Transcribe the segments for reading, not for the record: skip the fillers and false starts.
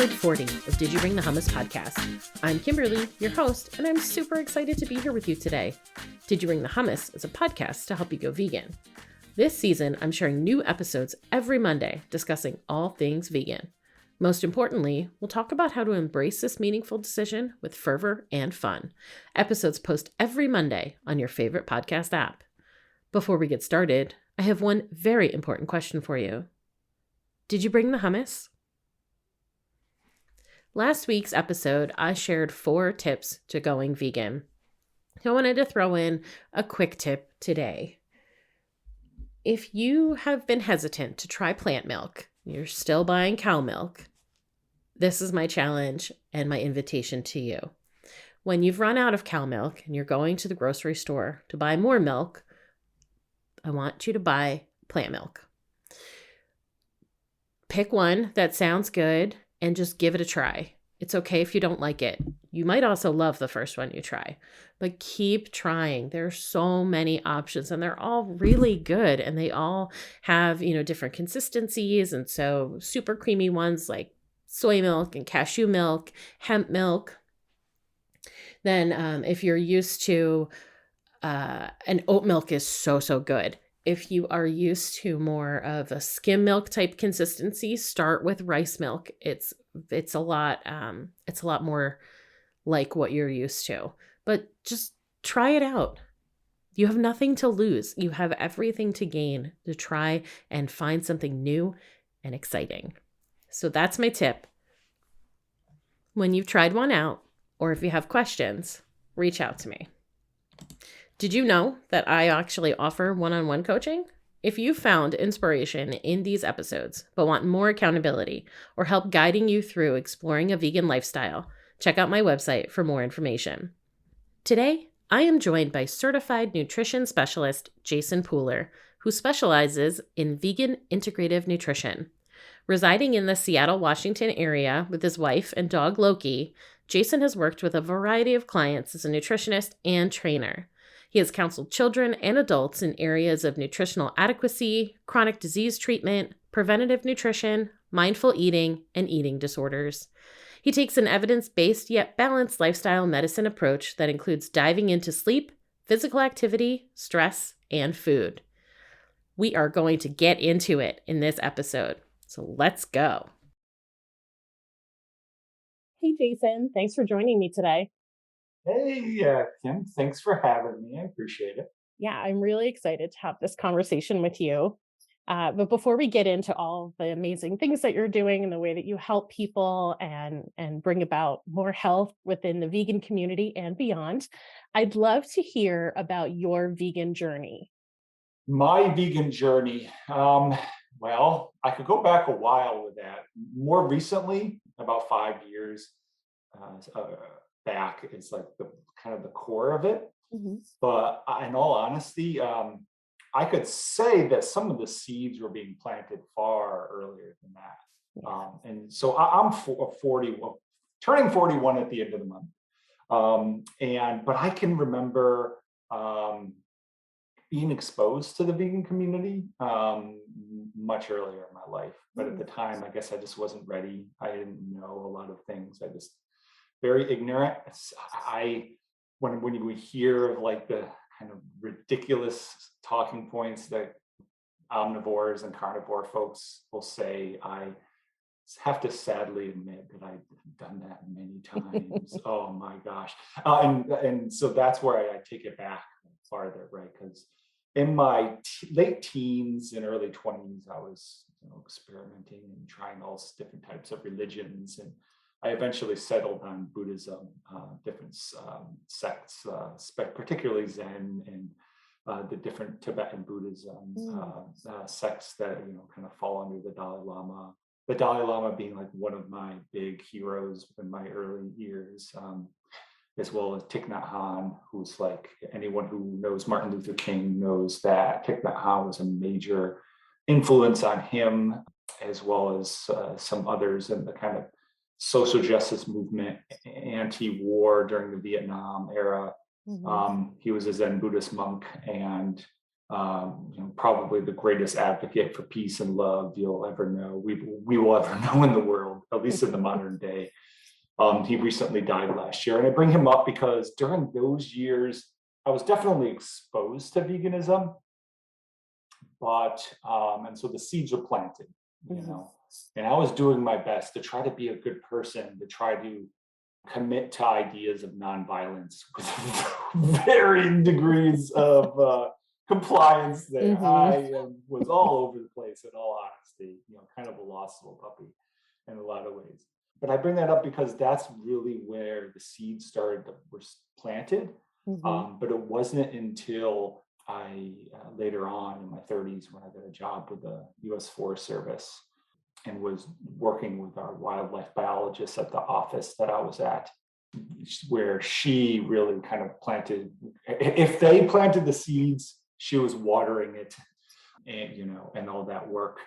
episode 40 of Did You Bring the Hummus podcast. I'm Kimberly, your host, and I'm super excited to be here with you today. Did You Bring the Hummus is a podcast to help you go vegan. This season, I'm sharing new episodes every Monday discussing all things vegan. Most importantly, we'll talk about how to embrace this meaningful decision with fervor and fun. Episodes post every Monday on your favorite podcast app. Before we get started, I have one very important question for you. Did you bring the hummus? Last week's episode, I shared 4 tips to going vegan. I wanted to throw in a quick tip today. If you have been hesitant to try plant milk, you're still buying cow milk, this is my challenge and my invitation to you. When you've run out of cow milk and you're going to the grocery store to buy more milk, I want you to buy plant milk. Pick one that sounds good and just give it a try. It's okay if you don't like it. You might also love the first one you try, but keep trying. There are so many options and they're all really good and they all have, different consistencies. And so super creamy ones like soy milk and cashew milk, hemp milk. Then if you're used to, and oat milk is so good. If you are used to more of a skim milk type consistency, start with rice milk. It's a lot more like what you're used to. But just try it out. You have nothing to lose. You have everything to gain to try and find something new and exciting. So that's my tip. When you've tried one out, or if you have questions, reach out to me. Did you know that I actually offer one-on-one coaching? If you found inspiration in these episodes, but want more accountability or help guiding you through exploring a vegan lifestyle, check out my website for more information. Today, I am joined by certified nutrition specialist Jason Pooler, who specializes in vegan integrative nutrition. Residing in the Seattle, Washington area with his wife and dog Loki, Jason has worked with a variety of clients as a nutritionist and trainer. He has counseled children and adults in areas of nutritional adequacy, chronic disease treatment, preventative nutrition, mindful eating, and eating disorders. He takes an evidence-based yet balanced lifestyle medicine approach that includes diving into sleep, physical activity, stress, and food. We are going to get into it in this episode, so let's go. Hey, Jason, thanks for joining me today. Hey, Kim, thanks for having me. I appreciate it. Yeah, I'm really excited to have this conversation with you. But before we get into all the amazing things that you're doing and the way that you help people and bring about more health within the vegan community and beyond, I'd love to hear about your vegan journey. My vegan journey. Well, I could go back a while with that. More recently, about 5 years back, it's like the kind of the core of it. Mm-hmm. But in all honesty, I could say that some of the seeds were being planted far earlier than that. Yeah. And so I'm 40, well, turning 41 at the end of the month. But I can remember being exposed to the vegan community much earlier in my life. But at the time, I guess I just wasn't ready. I didn't know a lot of things. I just very ignorant. When we hear of like the kind of ridiculous talking points that omnivores and carnivore folks will say, I have to sadly admit that I've done that many times. Oh my gosh. And so that's where I take it back farther, right? Because in my late teens and early 20s, I was experimenting and trying all different types of religions. And I eventually settled on Buddhism, different sects, particularly Zen and the different Tibetan Buddhism sects that kind of fall under the Dalai Lama. The Dalai Lama being like one of my big heroes in my early years, as well as Thich Nhat Hanh, who's like anyone who knows Martin Luther King knows that Thich Nhat Hanh was a major influence on him, as well as some others in the kind of social justice movement, anti-war during the Vietnam era. Mm-hmm. He was a Zen Buddhist monk, and Probably the greatest advocate for peace and love you'll ever know. We will ever know in the world, at least in the modern day. He recently died last year, and I bring him up because during those years, I was definitely exposed to veganism, but and so the seeds were planted, and I was doing my best to try to be a good person, to try to commit to ideas of nonviolence with varying degrees of compliance there. I was all over the place, in all honesty, kind of a lost little puppy in a lot of ways. But I bring that up because that's really where the seeds were planted. But it wasn't until I later on in my 30s when I got a job with the U.S. Forest Service and was working with our wildlife biologist at the office that I was at, where she really kind of planted, if they planted the seeds, she was watering it, and all that work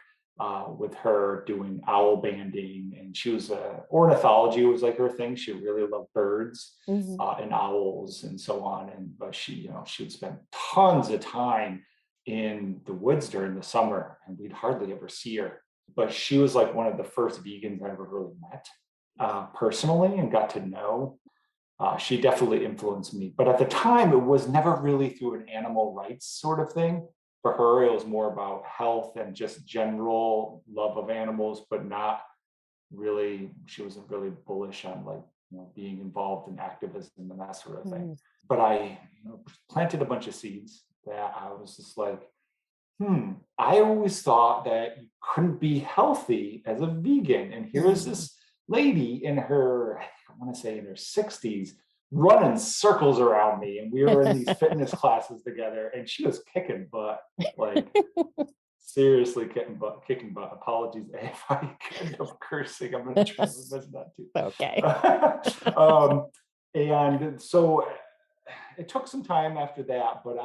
with her doing owl banding. And she was ornithology was like her thing. She really loved birds and owls and so on. But she would spend tons of time in the woods during the summer, and we'd hardly ever see her. But she was like one of the first vegans I ever really met personally and got to know. She definitely influenced me. But at the time, it was never really through an animal rights sort of thing. For her, it was more about health and just general love of animals, but not really, she wasn't really bullish on being involved in activism and that sort of thing. But I planted a bunch of seeds that I was just like, I always thought that you couldn't be healthy as a vegan. And here's this lady in her, I want to say in her 60s, running circles around me. And we were in these fitness classes together, and she was kicking butt, like seriously kicking butt. Apologies if I end up cursing. I'm going to try to resist that too. Okay. And so it took some time after that, but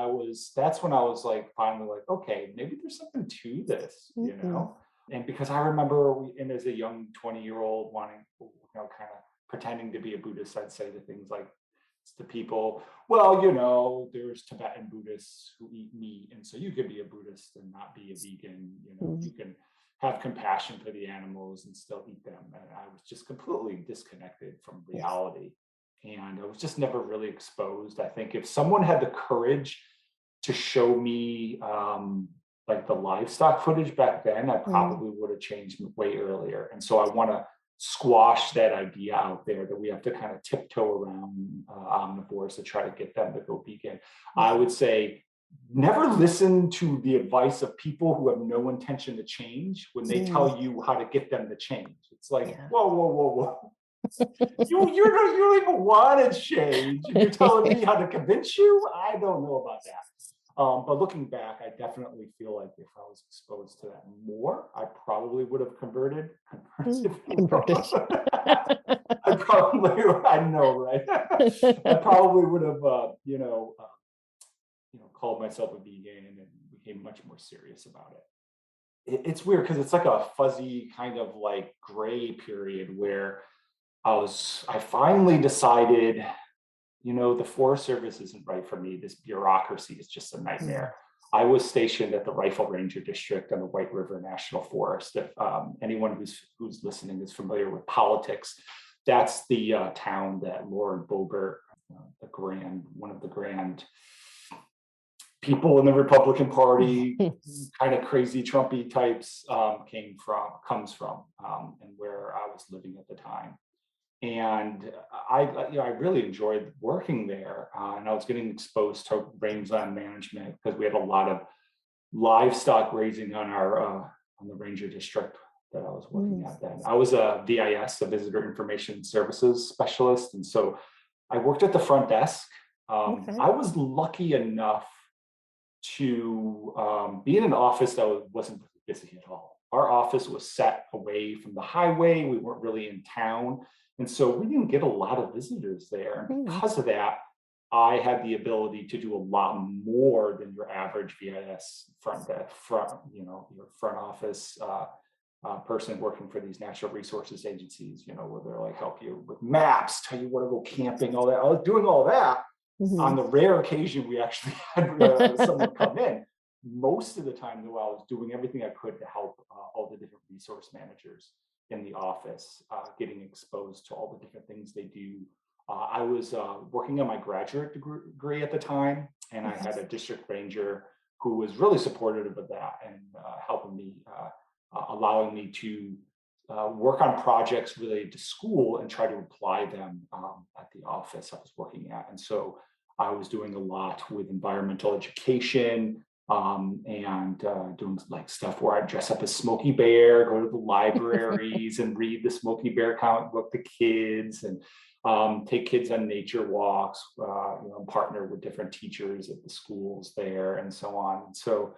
that's when I was like, finally like, okay, maybe there's something to this, And because I remember, and as a young 20-year-old wanting, kind of pretending to be a Buddhist, I'd say the things like to people, well, there's Tibetan Buddhists who eat meat. And so you could be a Buddhist and not be a vegan, you can have compassion for the animals and still eat them. And I was just completely disconnected from reality. And I was just never really exposed. I think if someone had the courage to show me like the livestock footage back then, I probably would have changed way earlier. And so I want to squash that idea out there that we have to kind of tiptoe around omnivores to try to get them to go vegan. I would say never listen to the advice of people who have no intention to change when they tell you how to get them to change. It's like, whoa. You don't even want to change. And you're telling me how to convince you? I don't know about that. But looking back, I definitely feel like if I was exposed to that more, I probably would have converted. I know, right? I probably would have, called myself a vegan and became much more serious about it. It's weird because it's like a fuzzy kind of like gray period where I finally decided, the Forest Service isn't right for me. This bureaucracy is just a nightmare. I was stationed at the Rifle Ranger District on the White River National Forest. If anyone who's listening is familiar with politics, that's the town that Lauren Boebert, one of the grand people in the Republican Party, kind of crazy Trumpy types, comes from, and where I was living at the time. And I really enjoyed working there, and I was getting exposed to rangeland management because we had a lot of livestock raising on the ranger district that I was working at then. I was a VIS, a visitor information services specialist, and so I worked at the front desk. I was lucky enough to be in an office that wasn't busy at all. Our office was set away from the highway. We weren't really in town. And so we didn't get a lot of visitors there. And because of that, I had the ability to do a lot more than your average VIS your front office person working for these natural resources agencies, where they're like help you with maps, tell you where to go camping, all that. I was doing all that. On the rare occasion we actually had someone come in. most of the time, though, I was doing everything I could to help all the different resource managers in the office, getting exposed to all the different things they do. I was working on my graduate degree at the time, and I had a district ranger who was really supportive of that and helping me, allowing me to work on projects related to school and try to apply them at the office I was working at. And so I was doing a lot with environmental education, and doing like stuff where I dress up as Smokey Bear, go to the libraries and read the Smokey Bear comic book to kids, and take kids on nature walks, partner with different teachers at the schools there and so on. And so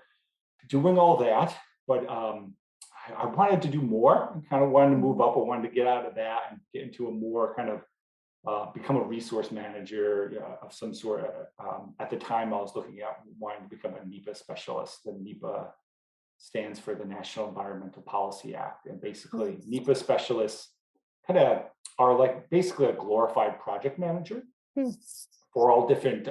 doing all that, but I wanted to do more. I kind of wanted to move up. I wanted to get out of that and get into a more kind of become a resource manager of some sort. At the time, I was looking at wanting to become a NEPA specialist. The NEPA stands for the National Environmental Policy Act. And basically, NEPA specialists kind of are like basically a glorified project manager for all different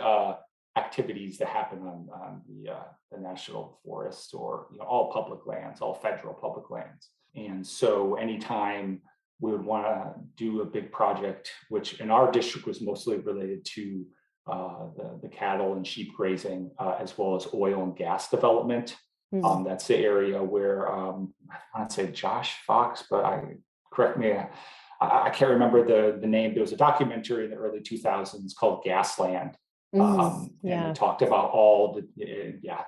activities that happen on the national forest, or all public lands, all federal public lands. And so anytime we would want to do a big project, which in our district was mostly related to the cattle and sheep grazing, as well as oil and gas development. That's the area where I want to say Josh Fox, but correct me, I can't remember the name. There was a documentary in the early 2000s called Gasland. And it talked about all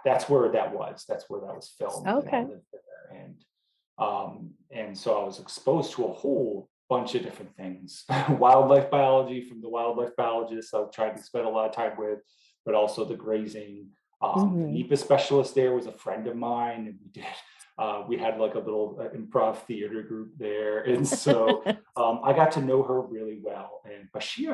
that's where that was. That's where that was filmed. Okay. And so I was exposed to a whole bunch of different things. Wildlife biology from the wildlife biologists I tried to spend a lot of time with, but also the grazing. The NEPA specialist there was a friend of mine, and we had like a little improv theater group there, and so I got to know her really well. But she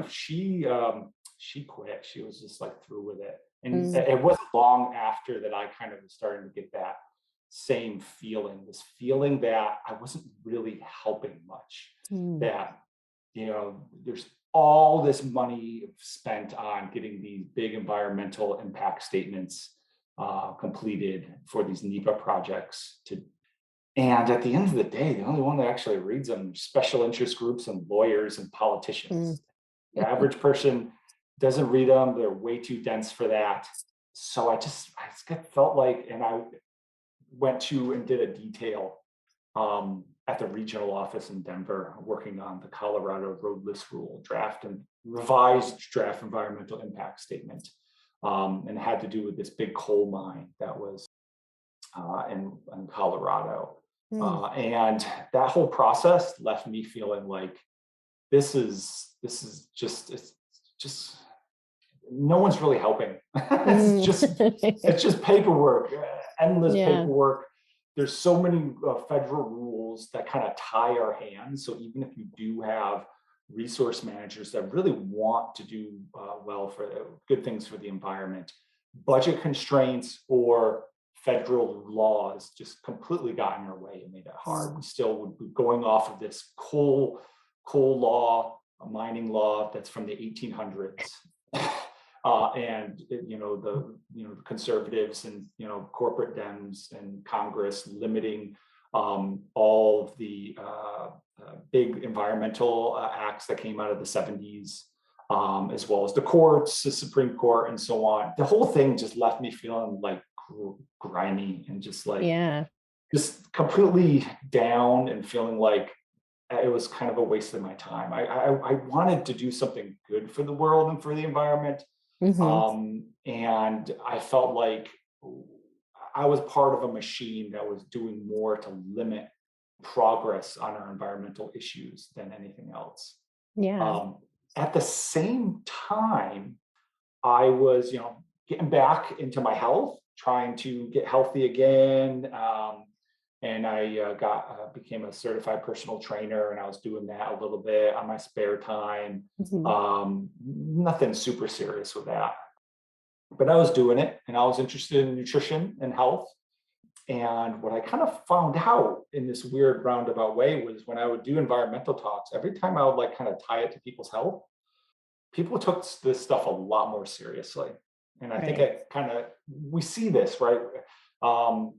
quit. She was just like through with it, and it wasn't long after that I kind of was starting to get that same feeling, this feeling that I wasn't really helping much. That there's all this money spent on getting these big environmental impact statements completed for these NEPA projects and at the end of the day, the only one that actually reads them are special interest groups and lawyers and politicians. The average person doesn't read them. They're way too dense for that. So I just felt like, and I went to and did a detail at the regional office in Denver, working on the Colorado roadless rule draft and revised draft environmental impact statement, and had to do with this big coal mine that was in Colorado. And that whole process left me feeling like this is just no one's really helping. it's just paperwork, endless paperwork. There's so many federal rules that kind of tie our hands. So even if you do have resource managers that really want to do well for good things for the environment, budget constraints or federal laws just completely got in our way and made it hard. We still would be going off of this coal law, a mining law that's from the 1800s. And the conservatives and corporate Dems and Congress limiting all of the big environmental acts that came out of the 70s, as well as the courts, the Supreme Court, and so on. The whole thing just left me feeling like grimy and just like just completely down and feeling like it was kind of a waste of my time. I wanted to do something good for the world and for the environment. And I felt like I was part of a machine that was doing more to limit progress on our environmental issues than anything else. At the same time, I was, getting back into my health, trying to get healthy again. And I became a certified personal trainer, and I was doing that a little bit on my spare time. Nothing super serious with that, but I was doing it, and I was interested in nutrition and health. And what I kind of found out in this weird roundabout way was when I would do environmental talks, every time I would like kind of tie it to people's health, people took this stuff a lot more seriously. And I think we see this, right?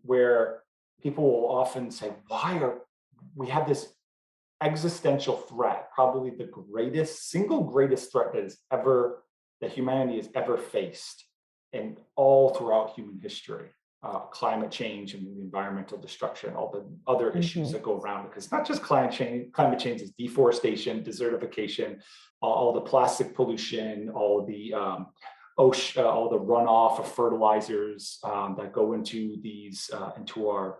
where people will often say, we have this existential threat, probably the single greatest threat that humanity has ever faced, and all throughout human history. Climate change and the environmental destruction, all the other issues that go around it. Because it's not just climate change. Climate change is deforestation, desertification, all the plastic pollution, all the ocean, all the runoff of fertilizers that go into into our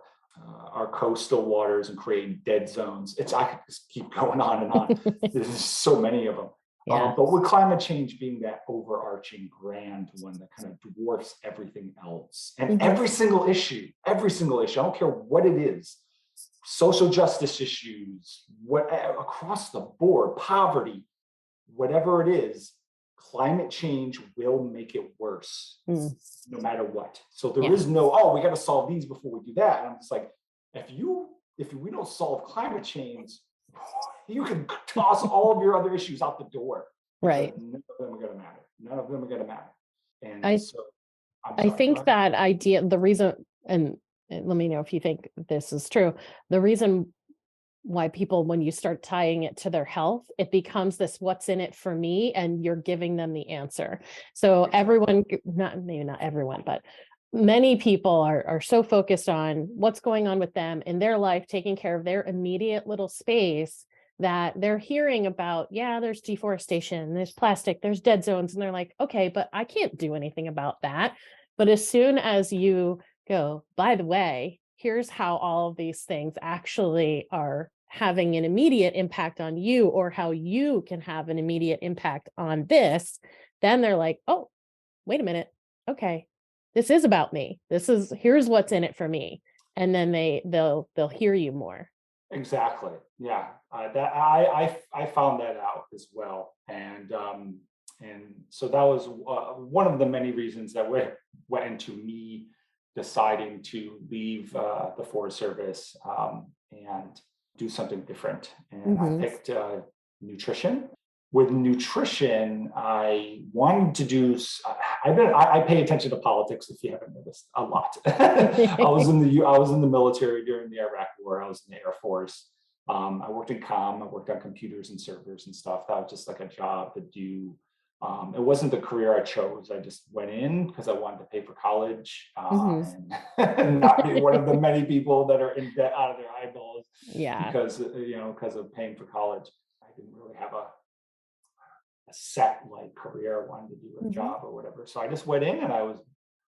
coastal waters and create dead zones. I could just keep going on and on. There's so many of them. Yeah. But with climate change being that overarching grand one that kind of dwarfs everything else, and every single issue, I don't care what it is, social justice issues, across the board, poverty, whatever it is, climate change will make it worse, no matter what. So there is no, we got to solve these before we do that. And I'm just like, if we don't solve climate change, you can toss all of your other issues out the door. Right. None of them are going to matter. None of them are going to matter. And I think that idea, the reason, and let me know if you think this is true, the reason why people, when you start tying it to their health, it becomes this, what's in it for me, and you're giving them the answer. So everyone, maybe not everyone, but many people are so focused on what's going on with them in their life, taking care of their immediate little space, that they're hearing about, there's deforestation, there's plastic, there's dead zones. And they're like, okay, but I can't do anything about that. But as soon as you go, by the way, here's how all of these things actually are having an immediate impact on you, or how you can have an immediate impact on this, then they're like, oh, wait a minute. Okay, this is about me. Here's what's in it for me. And then they'll hear you more. Exactly. Yeah. I found that out as well. And so that was one of the many reasons that went into me deciding to leave the Forest Service and do something different. And I picked nutrition. With nutrition, I wanted to do. I pay attention to politics, if you haven't noticed, a lot. I was in the military during the Iraq War. I was in the Air Force. I worked in comm. I worked on computers and servers and stuff. That was just like a job to do. It wasn't the career I chose. I just went in because I wanted to pay for college and not be one of the many people that are in debt out of their eyeballs. Yeah. Because of paying for college. I didn't really have a set career. I wanted to do a job or whatever. So I just went in, and I was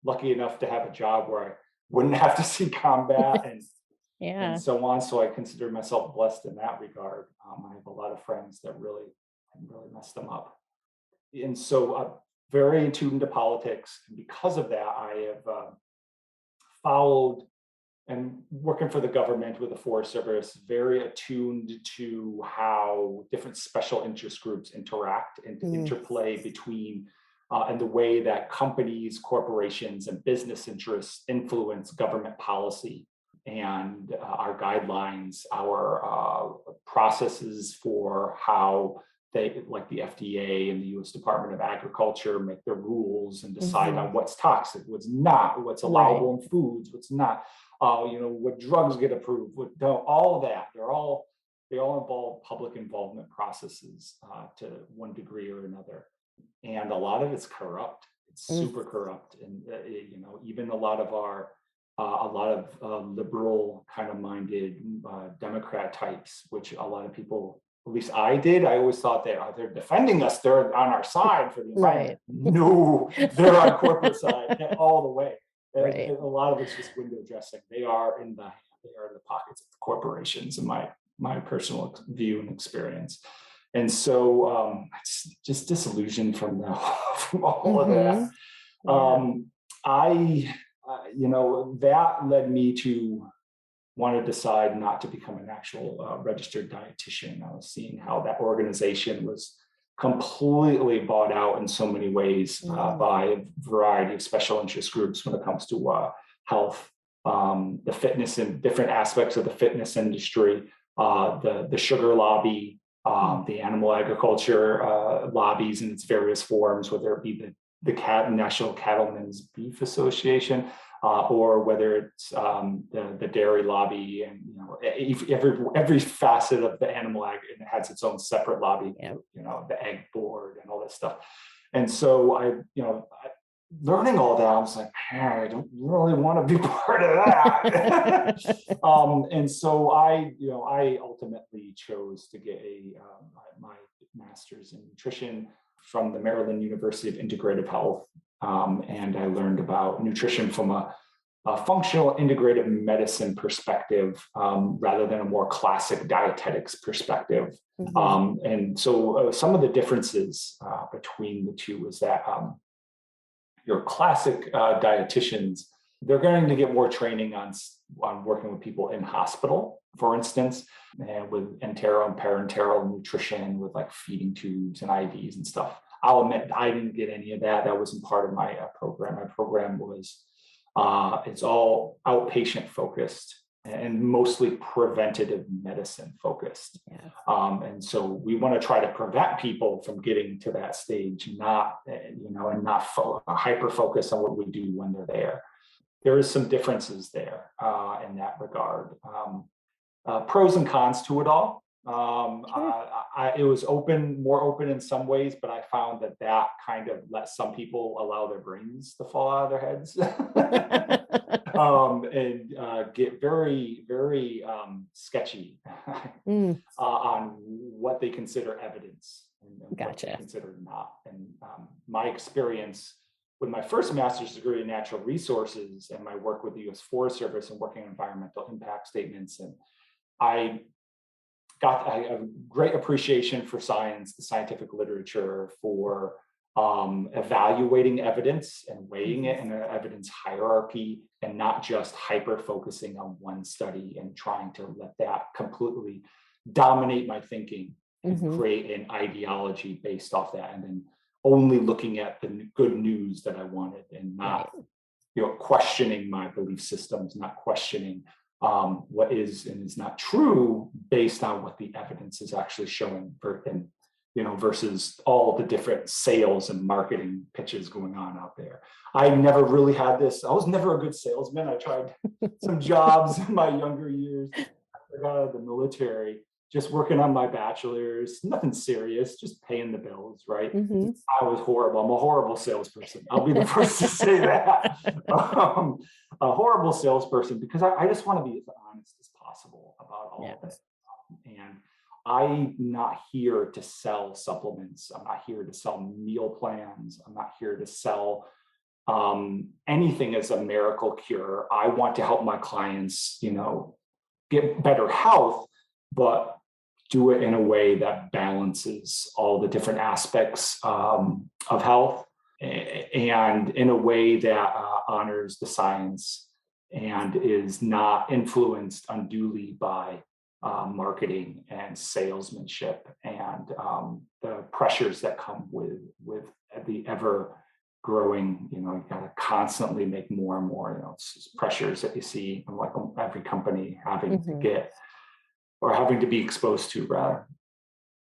lucky enough to have a job where I wouldn't have to see combat and so on. So I consider myself blessed in that regard. I have a lot of friends that really messed them up. And so I'm very attuned to politics. And because of that, I have followed, and working for the government with the Forest Service, very attuned to how different special interest groups interact and interplay between and the way that companies, corporations, and business interests influence government policy and our guidelines, our processes for how they, like the FDA and the U.S. Department of Agriculture, make their rules and decide on what's toxic, what's not, what's allowable in foods, what's not. What drugs get approved, what don't, all of that. They all involve public involvement processes to one degree or another. And a lot of it's corrupt. It's super corrupt. And, even a lot of liberal kind of minded Democrat types, which a lot of people, at least I did, I always thought they're defending us. They're on our side for the environment. No, they're on corporate side all the way. A lot of it's just window dressing. They are in the pockets of the corporations, in my personal view and experience. And so it's just disillusioned from all of that. That led me to want to decide not to become an actual registered dietitian. I was seeing how that organization was completely bought out in so many ways by a variety of special interest groups when it comes to health, the fitness, and different aspects of the fitness industry, the sugar lobby, the animal agriculture lobbies in its various forms, whether it be the National Cattlemen's Beef Association. or whether it's the dairy lobby, and every facet of the animal ag, it has its own separate lobby. Yeah. The egg board and all that stuff. And so learning all that, I was like, man, I don't really want to be part of that. And so I ultimately chose to get my master's in nutrition from the Maryland University of Integrative Health. And I learned about nutrition from a functional integrative medicine perspective, rather than a more classic dietetics perspective. And so some of the differences between the two is that your classic dietitians, they're going to get more training on working with people in hospital, for instance, and with enteral and parenteral nutrition with like feeding tubes and IVs and stuff. I'll admit I didn't get any of that. That wasn't part of my program. My program was, it's all outpatient focused and mostly preventative medicine focused. Yeah. And so we want to try to prevent people from getting to that stage, not, and not hyper focus on what we do when they're there. There is some differences there in that regard. Pros and cons to it all. Sure. It was more open in some ways, but I found that kind of let some people allow their brains to fall out of their heads. And get very, very sketchy on what they consider evidence and what they consider not. And my experience with my first master's degree in natural resources and my work with the U.S. Forest Service and working on environmental impact statements, and I got a great appreciation for science, the scientific literature, for evaluating evidence and weighing it in an evidence hierarchy, and not just hyper focusing on one study and trying to let that completely dominate my thinking and create an ideology based off that, and then only looking at the good news that I wanted, and not questioning my belief systems, not questioning what is and is not true based on what the evidence is actually showing, versus all the different sales and marketing pitches going on out there. I never really had this. I was never a good salesman. I tried some jobs in my younger years. I got out of the military, just working on my bachelor's, nothing serious, just paying the bills, right? I was horrible. I'm a horrible salesperson. I'll be the first to say that. A horrible salesperson, because I just want to be as honest as possible about all of it. And I'm not here to sell supplements. I'm not here to sell meal plans. I'm not here to sell anything as a miracle cure. I want to help my clients, get better health, but do it in a way that balances all the different aspects of health, and in a way that honors the science and is not influenced unduly by marketing and salesmanship and the pressures that come with the ever growing, you got to constantly make more and more, it's pressures that you see in like every company having to get, or having to be exposed to, rather.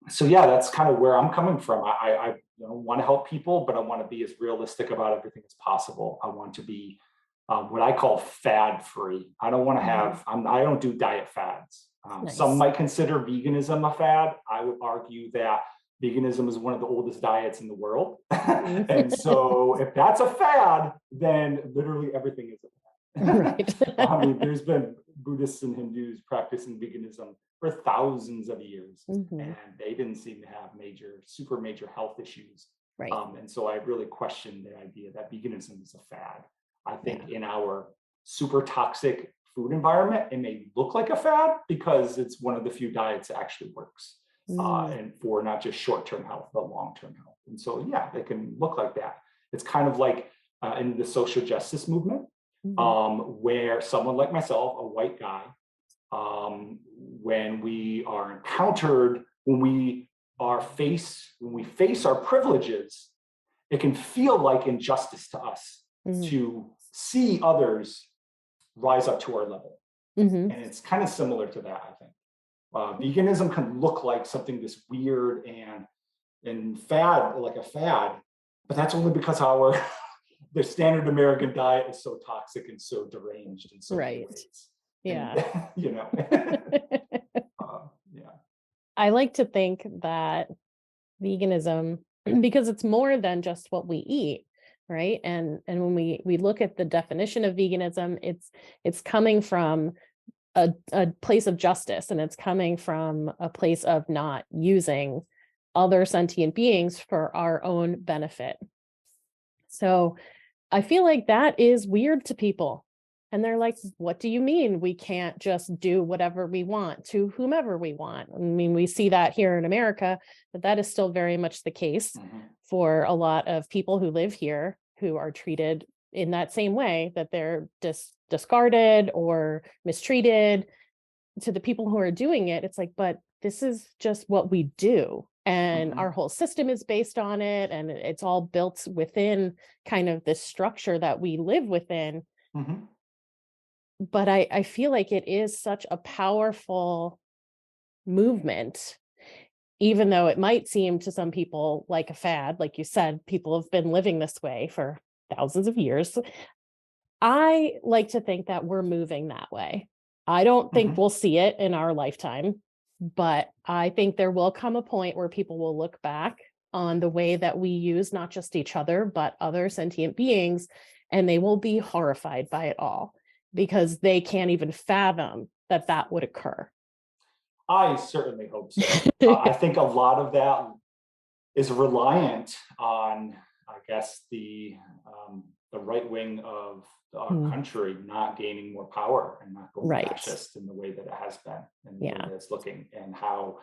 So yeah, that's kind of where I'm coming from. I want to help people, but I want to be as realistic about everything as possible. I want to be what I call fad free. I don't want to have, I don't do diet fads. Some might consider veganism a fad. I would argue that veganism is one of the oldest diets in the world. And so if that's a fad, then literally everything is a fad. Right. I mean, there's been Buddhists and Hindus practicing veganism for thousands of years, and they didn't seem to have super major health issues. Right. And so I really question the idea that veganism is a fad. I think in our super toxic food environment, it may look like a fad because it's one of the few diets that actually works, and for not just short-term health, but long-term health. And so, yeah, it can look like that. It's kind of like in the social justice movement, where someone like myself, a white guy, when we are encountered, when we face our privileges, it can feel like injustice to us to see others rise up to our level. And it's kind of similar to that, I think. Veganism can look like something this weird and fad, like a fad, but that's only because our the standard American diet is so toxic and so deranged in so many ways. Yeah. And, you know, yeah. I like to think that veganism, because it's more than just what we eat, right? And when we look at the definition of veganism, it's coming from a place of justice, and it's coming from a place of not using other sentient beings for our own benefit. So I feel like that is weird to people. And they're like, what do you mean we can't just do whatever we want to whomever we want? I mean, we see that here in America, but that is still very much the case for a lot of people who live here who are treated in that same way, that they're discarded or mistreated. To the people who are doing it, it's like, but this is just what we do. And our whole system is based on it. And it's all built within kind of this structure that we live within. But I feel like it is such a powerful movement, even though it might seem to some people like a fad. Like you said, people have been living this way for thousands of years. I like to think that we're moving that way. I don't think we'll see it in our lifetime, but I think there will come a point where people will look back on the way that we use not just each other, but other sentient beings, and they will be horrified by it all because they can't even fathom that that would occur. I certainly hope so. I think a lot of that is reliant on, I guess, the right wing of our country not gaining more power and not going fascist in the way that it has been, and the way that it's looking, and how,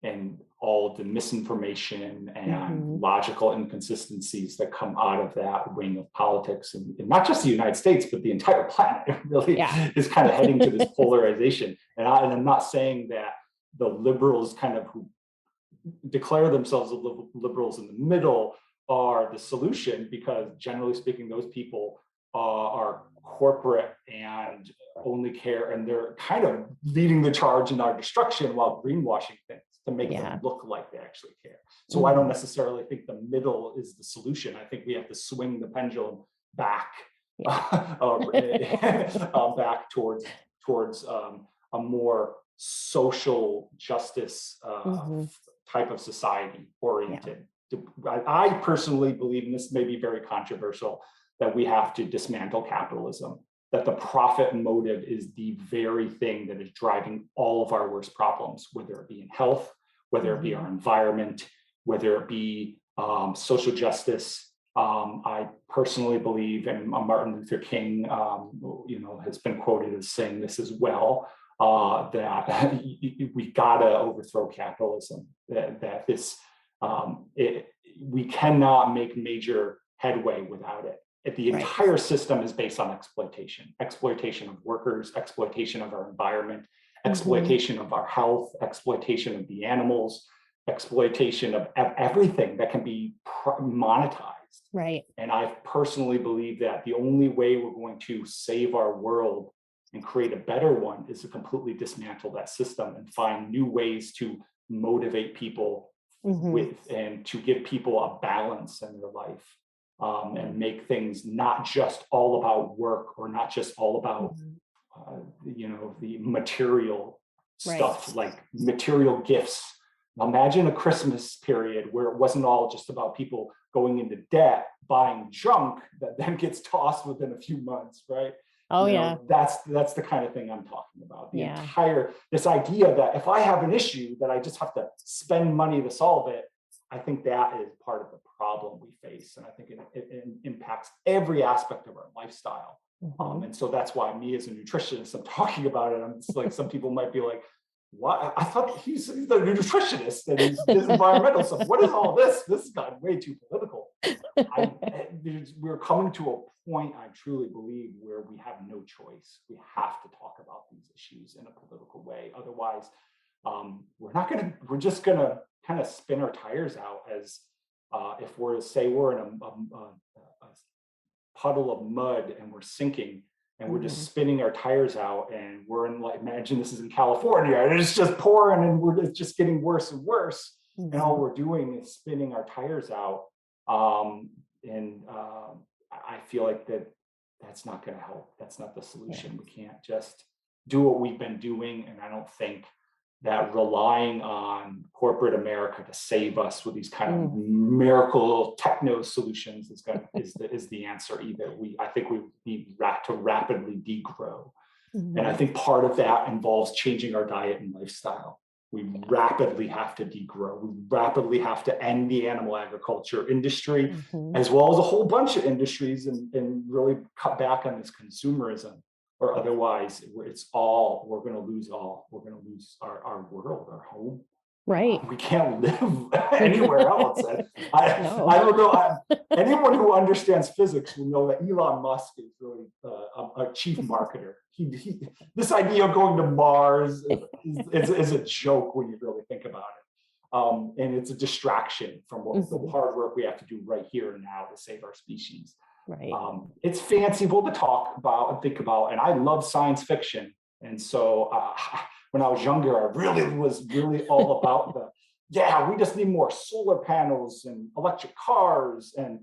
and all the misinformation and logical inconsistencies that come out of that wing of politics, and not just the United States, but the entire planet. It really is kind of heading to this polarization. And I'm not saying that the liberals kind of who declare themselves liberals in the middle are the solution, because generally speaking, those people are corporate and only care, and they're kind of leading the charge in our destruction while greenwashing things to make them look like they actually care. So I don't necessarily think the middle is the solution. I think we have to swing the pendulum back, back towards a more social justice type of society oriented. I personally believe, and this may be very controversial, that we have to dismantle capitalism, that the profit motive is the very thing that is driving all of our worst problems, whether it be in health, whether it be our environment, whether it be social justice. I personally believe, and Martin Luther King, has been quoted as saying this as well, that we gotta overthrow capitalism. That this we cannot make major headway without it. The entire system is based on exploitation of workers, exploitation of our environment, exploitation of our health, exploitation of the animals, exploitation of everything that can be monetized. Right. And I personally believe that the only way we're going to save our world and create a better one is to completely dismantle that system and find new ways to motivate people with, and to give people a balance in their life, and make things not just all about work, or not just all about the material stuff, like material gifts. Imagine a Christmas period where it wasn't all just about people going into debt, buying junk that then gets tossed within a few months, right? That's the kind of thing I'm talking about. The entire, this idea that if I have an issue that I just have to spend money to solve it, I think that is part of the problem we face. And I think it impacts every aspect of our lifestyle. And so that's why me as a nutritionist, I'm talking about it. I'm just like, some people might be like, what? I thought he's the nutritionist and he's environmental stuff. What is all this? This has gotten way too political. We're coming to a point, I truly believe, where we have no choice. We have to talk about these issues in a political way. Otherwise, we're just gonna kind of spin our tires out, as if we're in a puddle of mud and we're sinking, and we're just spinning our tires out, and we're in, like, imagine this is in California and it's just pouring and it's just getting worse and worse. And all we're doing is spinning our tires out. I I feel like that's not going to help. That's not the Yeah. solution. We can't just do what we've been doing. And I don't think that relying on corporate America to save us with these kind of miracle techno solutions is the answer either. I think we need to rapidly degrow. And I think part of that involves changing our diet and lifestyle. We rapidly have to degrow. We rapidly have to end the animal agriculture industry, as well as a whole bunch of industries, and really cut back on this consumerism. Or otherwise, we're going to lose all. We're going to lose our world, our home. Right. We can't live anywhere else. No. I don't know. Anyone who understands physics will know that Elon Musk is really a chief marketer. This idea of going to Mars is a joke when you really think about it. And it's a distraction from the hard work we have to do right here and now to save our species. Right. It's fanciful to talk about and think about, and I love science fiction. And so when I was younger, I was really all about we just need more solar panels and electric cars and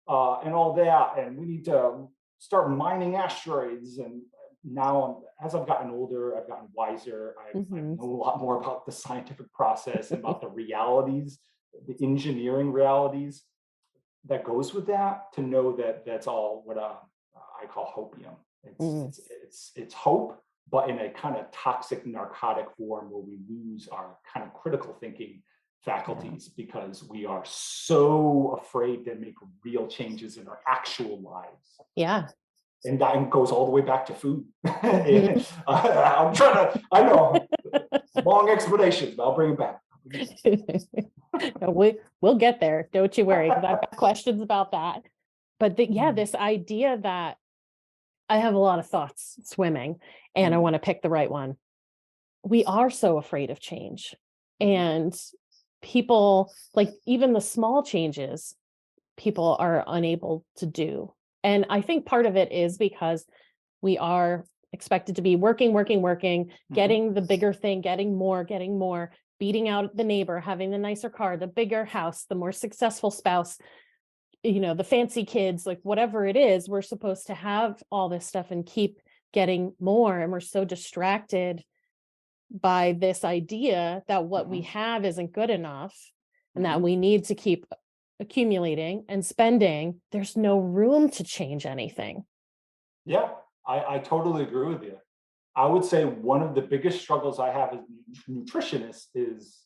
all that, and we need to start mining asteroids. And now, as I've gotten older, I've gotten wiser. I know a lot more about the scientific process and about the realities, the engineering realities that goes with that, to know that that's all what I call hopium. It's hope, but in a kind of toxic narcotic form, where we lose our kind of critical thinking faculties because we are so afraid to make real changes in our actual lives. Yeah. And that goes all the way back to food. I'm trying to, I know, long explanations, but I'll bring it back. No, we'll get there. Don't you worry, because I've got questions about that. But this idea that I have a lot of thoughts swimming, and I want to pick the right one. We are so afraid of change, and people, like, even the small changes, people are unable to do. And I think part of it is because we are expected to be working, getting the bigger thing, getting more, beating out the neighbor, having the nicer car, the bigger house, the more successful spouse, the fancy kids, like whatever it is, we're supposed to have all this stuff and keep getting more. And we're so distracted by this idea that what we have isn't good enough, and that we need to keep accumulating and spending. There's no room to change anything. Yeah, I totally agree with you. I would say one of the biggest struggles I have as a nutritionist is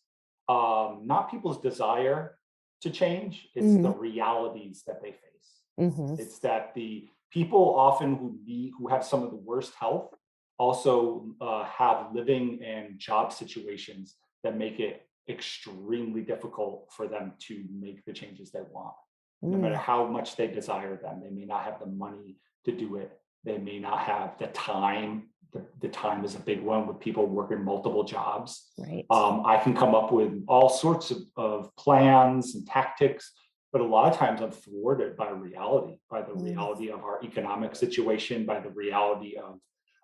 not people's desire to change, it's the realities that they face. It's that the people often who have some of the worst health also have living and job situations that make it extremely difficult for them to make the changes they want. No matter how much they desire them, they may not have the money to do it. They may not have the time. The time is a big one with people working multiple jobs. Right. I can come up with all sorts of plans and tactics, but a lot of times I'm thwarted by reality, by the reality of our economic situation, by the reality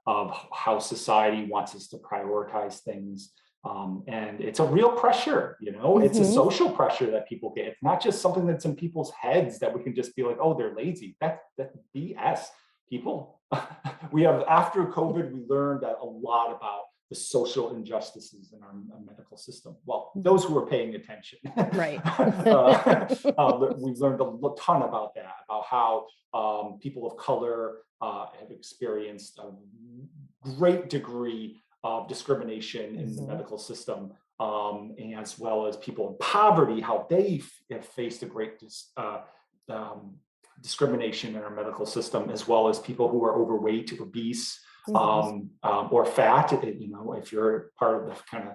of how society wants us to prioritize things. And it's a real pressure, it's a social pressure that people get. It's not just something that's in people's heads that we can just be like, oh, they're lazy. That's BS. People, after COVID, we learned a lot about the social injustices in our medical system. Well, those who are paying attention. Right. We've learned a ton about that, about how people of color have experienced a great degree of discrimination in the medical system, as well as people in poverty, how they have faced a great discrimination in our medical system, as well as people who are overweight, obese, or fat. If you're part of the kind of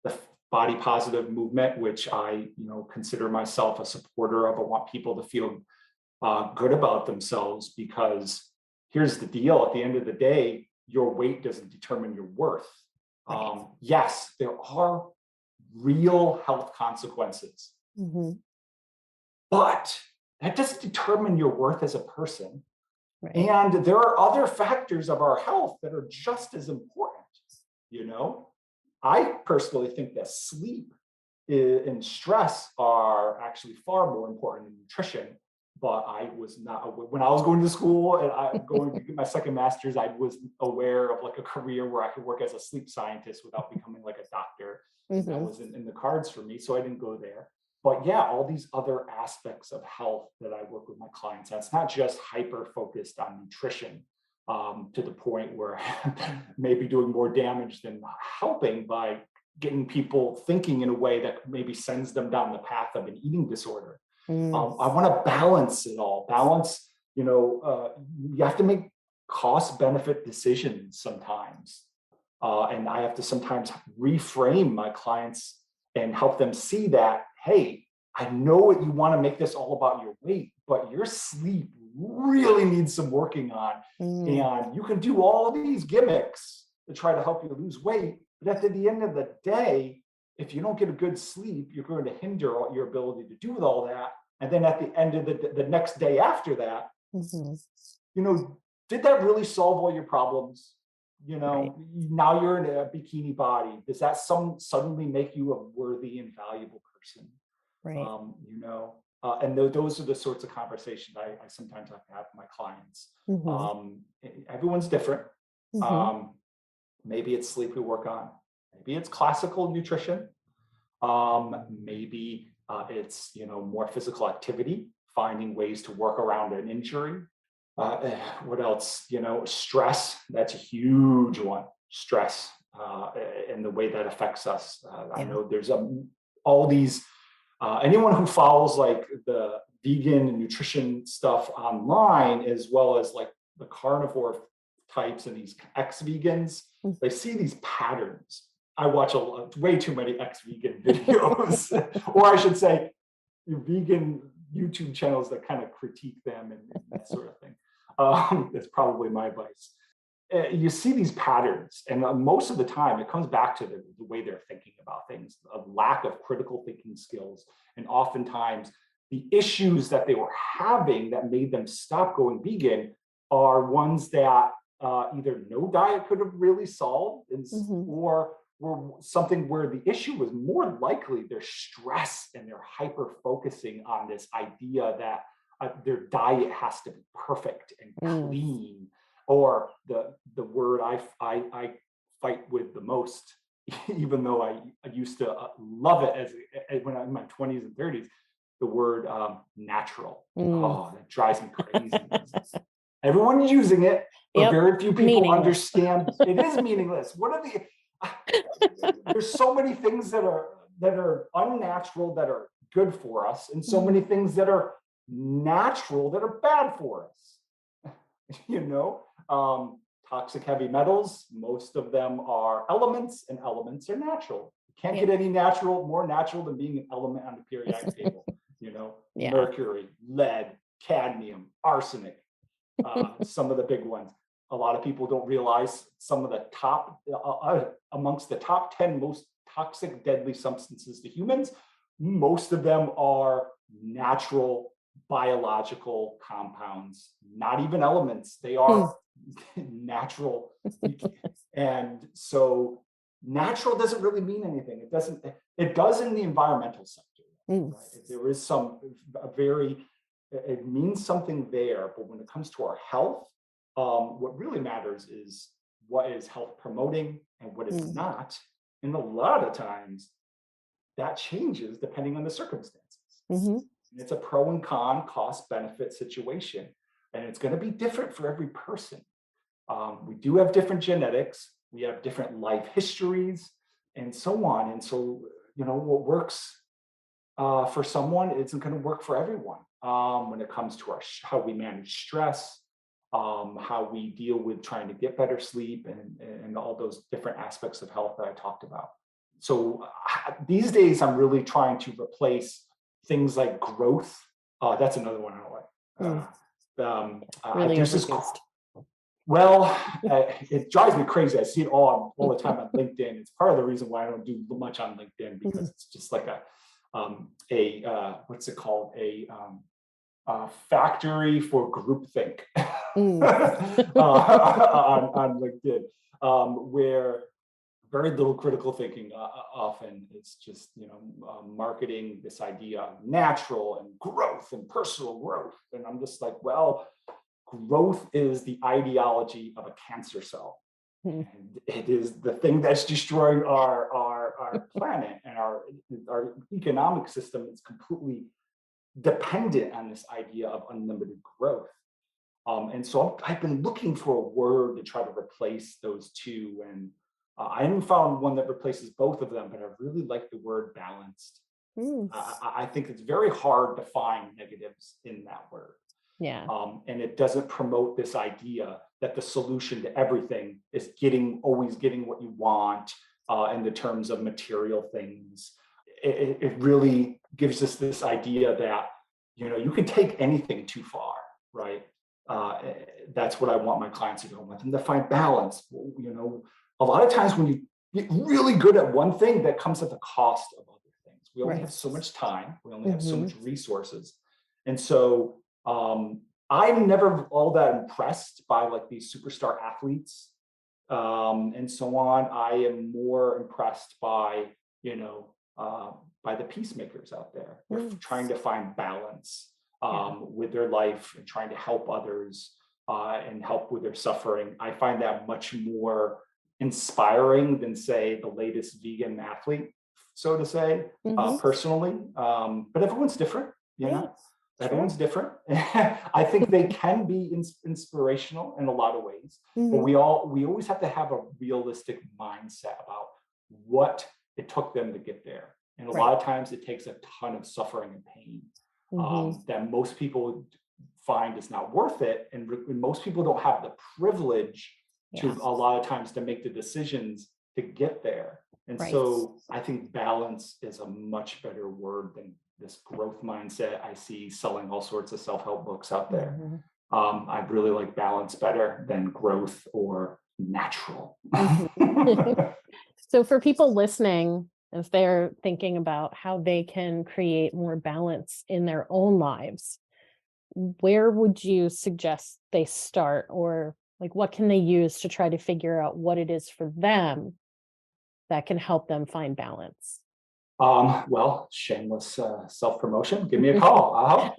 the body positive movement, which I, consider myself a supporter of. I want people to feel good about themselves, because here's the deal: at the end of the day, your weight doesn't determine your worth. Yes, there are real health consequences, but that doesn't determine your worth as a person. Right. And there are other factors of our health that are just as important. I personally think that sleep and stress are actually far more important than nutrition, but I was not, when I was going to school and I going to get my second master's, I was aware of like a career where I could work as a sleep scientist without becoming like a doctor. And that wasn't in the cards for me, so I didn't go there. But yeah, all these other aspects of health that I work with my clients on, it's not just hyper focused on nutrition, to the point where maybe doing more damage than helping by getting people thinking in a way that maybe sends them down the path of an eating disorder. I want to balance it all. Balance, you have to make cost benefit decisions sometimes. And I have to sometimes reframe my clients and help them see that, hey, I know what you want to make this all about your weight, but your sleep really needs some working on. And you can do all these gimmicks to try to help you lose weight. But at the end of the day, if you don't get a good sleep, you're going to hinder your ability to do with all that. And then at the end of the next day after that, did that really solve all your problems? Right. Now you're in a bikini body. Does that suddenly make you a worthy and valuable person? Right. And those are the sorts of conversations I sometimes have to have with my clients. Everyone's different. Maybe it's sleep we work on. Maybe it's classical nutrition. Maybe it's more physical activity, finding ways to work around an injury. What else? Stress. That's a huge one. Stress and the way that affects us. I know there's all these. Anyone who follows like the vegan and nutrition stuff online, as well as like the carnivore types and these ex-vegans, they see these patterns. I watch way too many ex-vegan videos, or I should say, vegan YouTube channels that kind of critique them and that sort of thing. That's probably my advice. You see these patterns, and most of the time it comes back to the way they're thinking about things, a lack of critical thinking skills, and oftentimes the issues that they were having that made them stop going vegan are ones that either no diet could have really solved, or were something where the issue was more likely their stress and their hyper focusing on this idea that their diet has to be perfect and clean, or the word I fight with the most, even though I used to love it as when I'm in my 20s and 30s, the word natural. Oh, that drives me crazy. Everyone is using it, but very few people understand it is meaningless. What are the there's so many things that are unnatural that are good for us, and so many things that are natural that are bad for us. Toxic heavy metals, most of them are elements, and elements are natural. You can't get any more natural than being an element on the periodic table. Mercury, lead, cadmium, arsenic, some of the big ones. A lot of people don't realize some of the top, amongst the top 10 most toxic, deadly substances to humans, most of them are natural biological compounds, not even elements. They are natural. And so natural doesn't really mean anything. It does in the environmental sector. Right? There is it means something there, but when it comes to our health, what really matters is what is health promoting and what is not. And a lot of times that changes depending on the circumstances. It's a pro and con, cost benefit situation. And it's going to be different for every person. We do have different genetics. We have different life histories and so on. And so, what works for someone isn't going to work for everyone when it comes to how we manage stress, how we deal with trying to get better sleep, and all those different aspects of health that I talked about. So these days, I'm really trying to replace things like growth. That's another one I don't like. Really there's this, overused. well, it drives me crazy. I see it all the time on LinkedIn. It's part of the reason why I don't do much on LinkedIn, because it's just like what's it called? A factory for groupthink on LinkedIn, where very little critical thinking. Often it's just, marketing this idea of natural and growth and personal growth. And I'm just like, well, growth is the ideology of a cancer cell. Hmm. And it is the thing that's destroying our planet, and our economic system is completely dependent on this idea of unlimited growth. And so I've been looking for a word to try to replace those two. And I haven't found one that replaces both of them, but I really like the word balanced. Mm. I think it's very hard to find negatives in that word. Yeah. And it doesn't promote this idea that the solution to everything is always getting what you want in the terms of material things. It really gives us this idea that, you can take anything too far, right? Uh, that's what I want my clients to do. I want them to find balance. A lot of times when you get really good at one thing, that comes at the cost of other things. We only have so much time. We only have so much resources. And so I'm never all that impressed by like these superstar athletes and so on. I am more impressed by, by the peacemakers out there. They're trying to find balance with their life and trying to help others and help with their suffering. I find that much more inspiring than, say, the latest vegan athlete, so to say, personally. But everyone's different, Yeah. Everyone's different. I think they can be inspirational in a lot of ways, but we always have to have a realistic mindset about what it took them to get there. And a lot of times it takes a ton of suffering and pain that most people find is not worth it. And most people don't have the privilege to a lot of times to make the decisions to get there. And so I think balance is a much better word than this growth mindset I see selling all sorts of self-help books out there. I really like balance better than growth or natural. So for people listening, if they're thinking about how they can create more balance in their own lives, where would you suggest they start, or like what can they use to try to figure out what it is for them that can help them find balance? Well, shameless self-promotion. Give me a call. I'll help.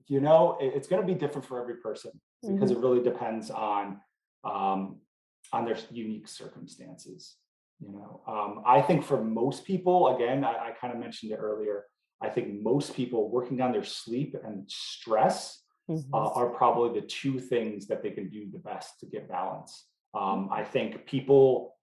It's going to be different for every person because it really depends on their unique circumstances. I think for most people, again, I kind of mentioned it earlier. I think most people working on their sleep and stress are probably the two things that they can do the best to get balance. I think people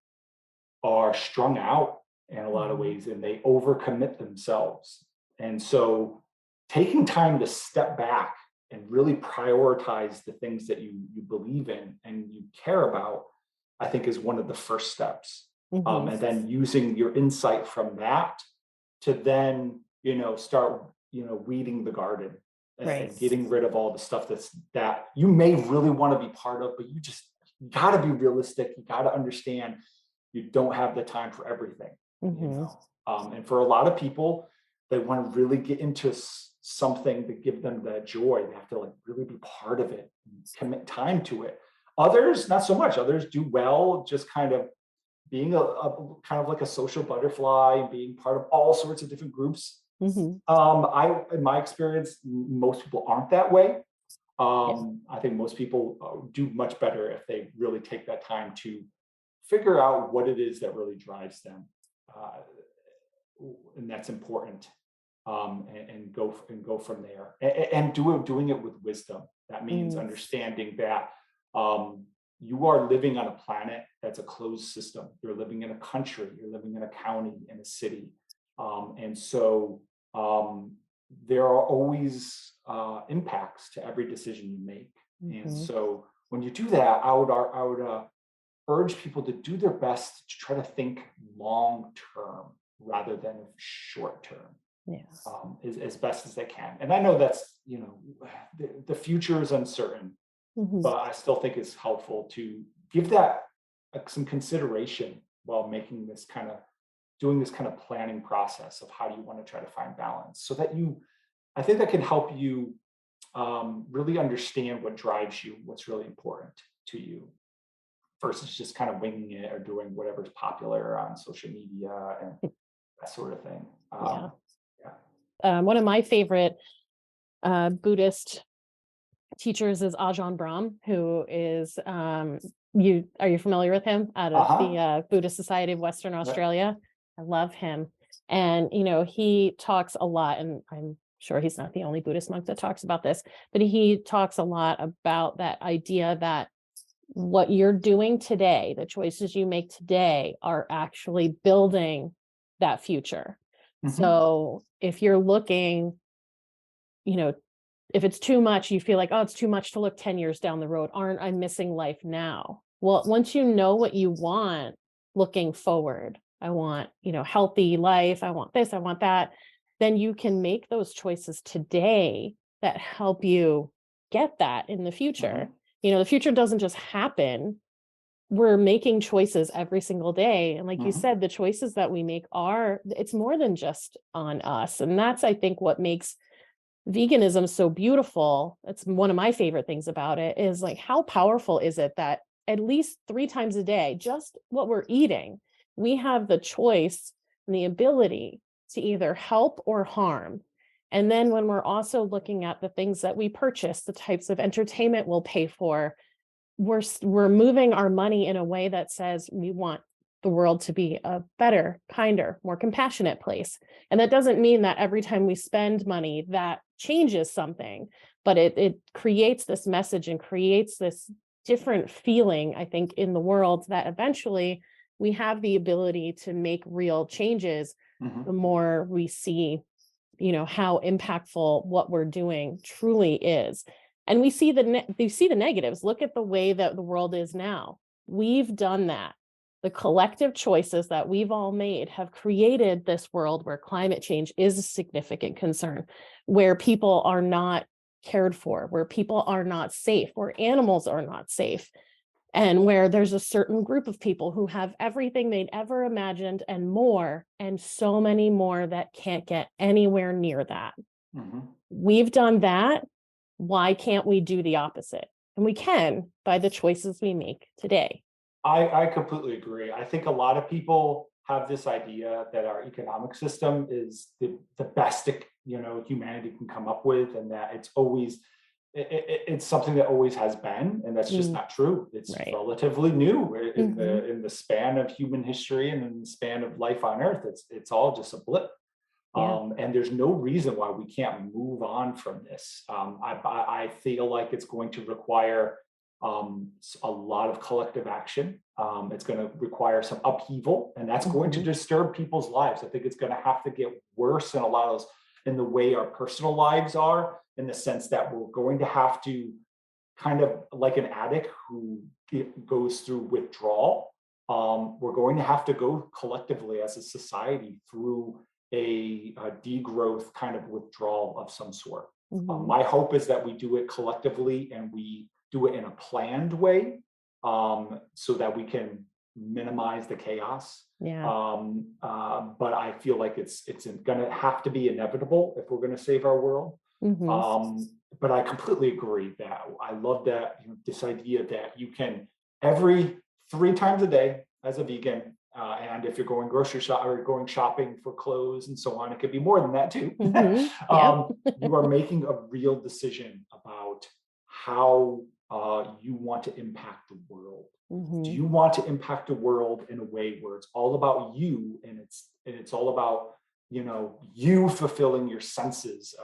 are strung out in a lot of ways and they overcommit themselves. And so taking time to step back and really prioritize the things that you believe in and you care about, I think is one of the first steps. And then using your insight from that to then, start, weeding the garden and getting rid of all the stuff that you may really want to be part of, but you got to be realistic. You got to understand you don't have the time for everything. And for a lot of people, they want to really get into something to give them that joy. They have to really be part of it, commit time to it. Others, not so much. Others do well just kind of being a kind of like a social butterfly and being part of all sorts of different groups. In my experience, most people aren't that way. I think most people do much better if they really take that time to figure out what it is that really drives them, and that's important, and go from there, and doing it with wisdom. That means understanding that you are living on a planet that's a closed system. You're living in a country. You're living in a county, in a city, and so there are always impacts to every decision you make. And so when you do that, I would urge people to do their best to try to think long term rather than short term, as best as they can. And I know that's, the future is uncertain, but I still think it's helpful to give that some consideration while doing this kind of planning process of how do you want to try to find balance, so that I think that can help you really understand what drives you, what's really important to you. versus just kind of winging it or doing whatever's popular on social media and that sort of thing. Yeah. Yeah. One of my favorite Buddhist teachers is Ajahn Brahm, who is are you familiar with him? Out of Uh-huh. the Buddhist Society of Western Yeah. Australia. I love him. And he talks a lot, and I'm sure he's not the only Buddhist monk that talks about this, but he talks a lot about that idea that what you're doing today, the choices you make today, are actually building that future. Mhm. So if you're looking, if it's too much, you feel like, oh, it's too much to look 10 years down the road. Aren't I missing life now? Well, once you know what you want looking forward, I want, healthy life, I want this, I want that, then you can make those choices today that help you get that in the future. Mhm. The future doesn't just happen. We're making choices every single day. And like you Mhm. said, the choices that we make it's more than just on us. And that's, I think, what makes veganism so beautiful. It's one of my favorite things about it is like, how powerful is it that at least 3 times a day, just what we're eating, we have the choice and the ability to either help or harm. And then when we're also looking at the things that we purchase, the types of entertainment we'll pay for, we're moving our money in a way that says we want the world to be a better, kinder, more compassionate place. And that doesn't mean that every time we spend money that changes something, but it creates this message and creates this different feeling, I think, in the world that eventually we have the ability to make real changes the Mhm. more we see, how impactful what we're doing truly is. And we see the negatives. Look at the way that the world is now. We've done that. The collective choices that we've all made have created this world where climate change is a significant concern, where people are not cared for, where people are not safe, where animals are not safe, and where there's a certain group of people who have everything they'd ever imagined and more, and so many more that can't get anywhere near that. Mhm. We've done that. Why can't we do the opposite? And we can by the choices we make today. I completely agree. I think a lot of people have this idea that our economic system is the best humanity can come up with, and that it's always it's something that always has been, and that's just Mm, not true. It's right. relatively new in Hmm. the span of human history and in the span of life on Earth. It's all just a blip. Yeah. And there's no reason why we can't move on from this. I feel like it's going to require a lot of collective action. It's going to require some upheaval, and that's going to Hmm. disturb people's lives. I think it's going to have to get worse in a lot of those, in the way our personal lives are, in the sense that we're going to have to, kind of like an addict who goes through withdrawal. We're going to have to go collectively as a society through a degrowth kind of withdrawal of some sort. Hmm. My hope is that we do it collectively and we do it in a planned way, so that we can minimize the chaos. Yeah. But I feel like it's going to have to be inevitable if we're going to save our world. Hmm. But I completely agree that I love that, this idea that you can, every 3 times a day as a vegan, and if you're going grocery shop or going shopping for clothes and so on, it could be more than that too. Hmm. Yep. You are making a real decision about how you want to impact the world. Do Hmm. you want to impact the world in a way where it's all about you, and it's all about you fulfilling your senses,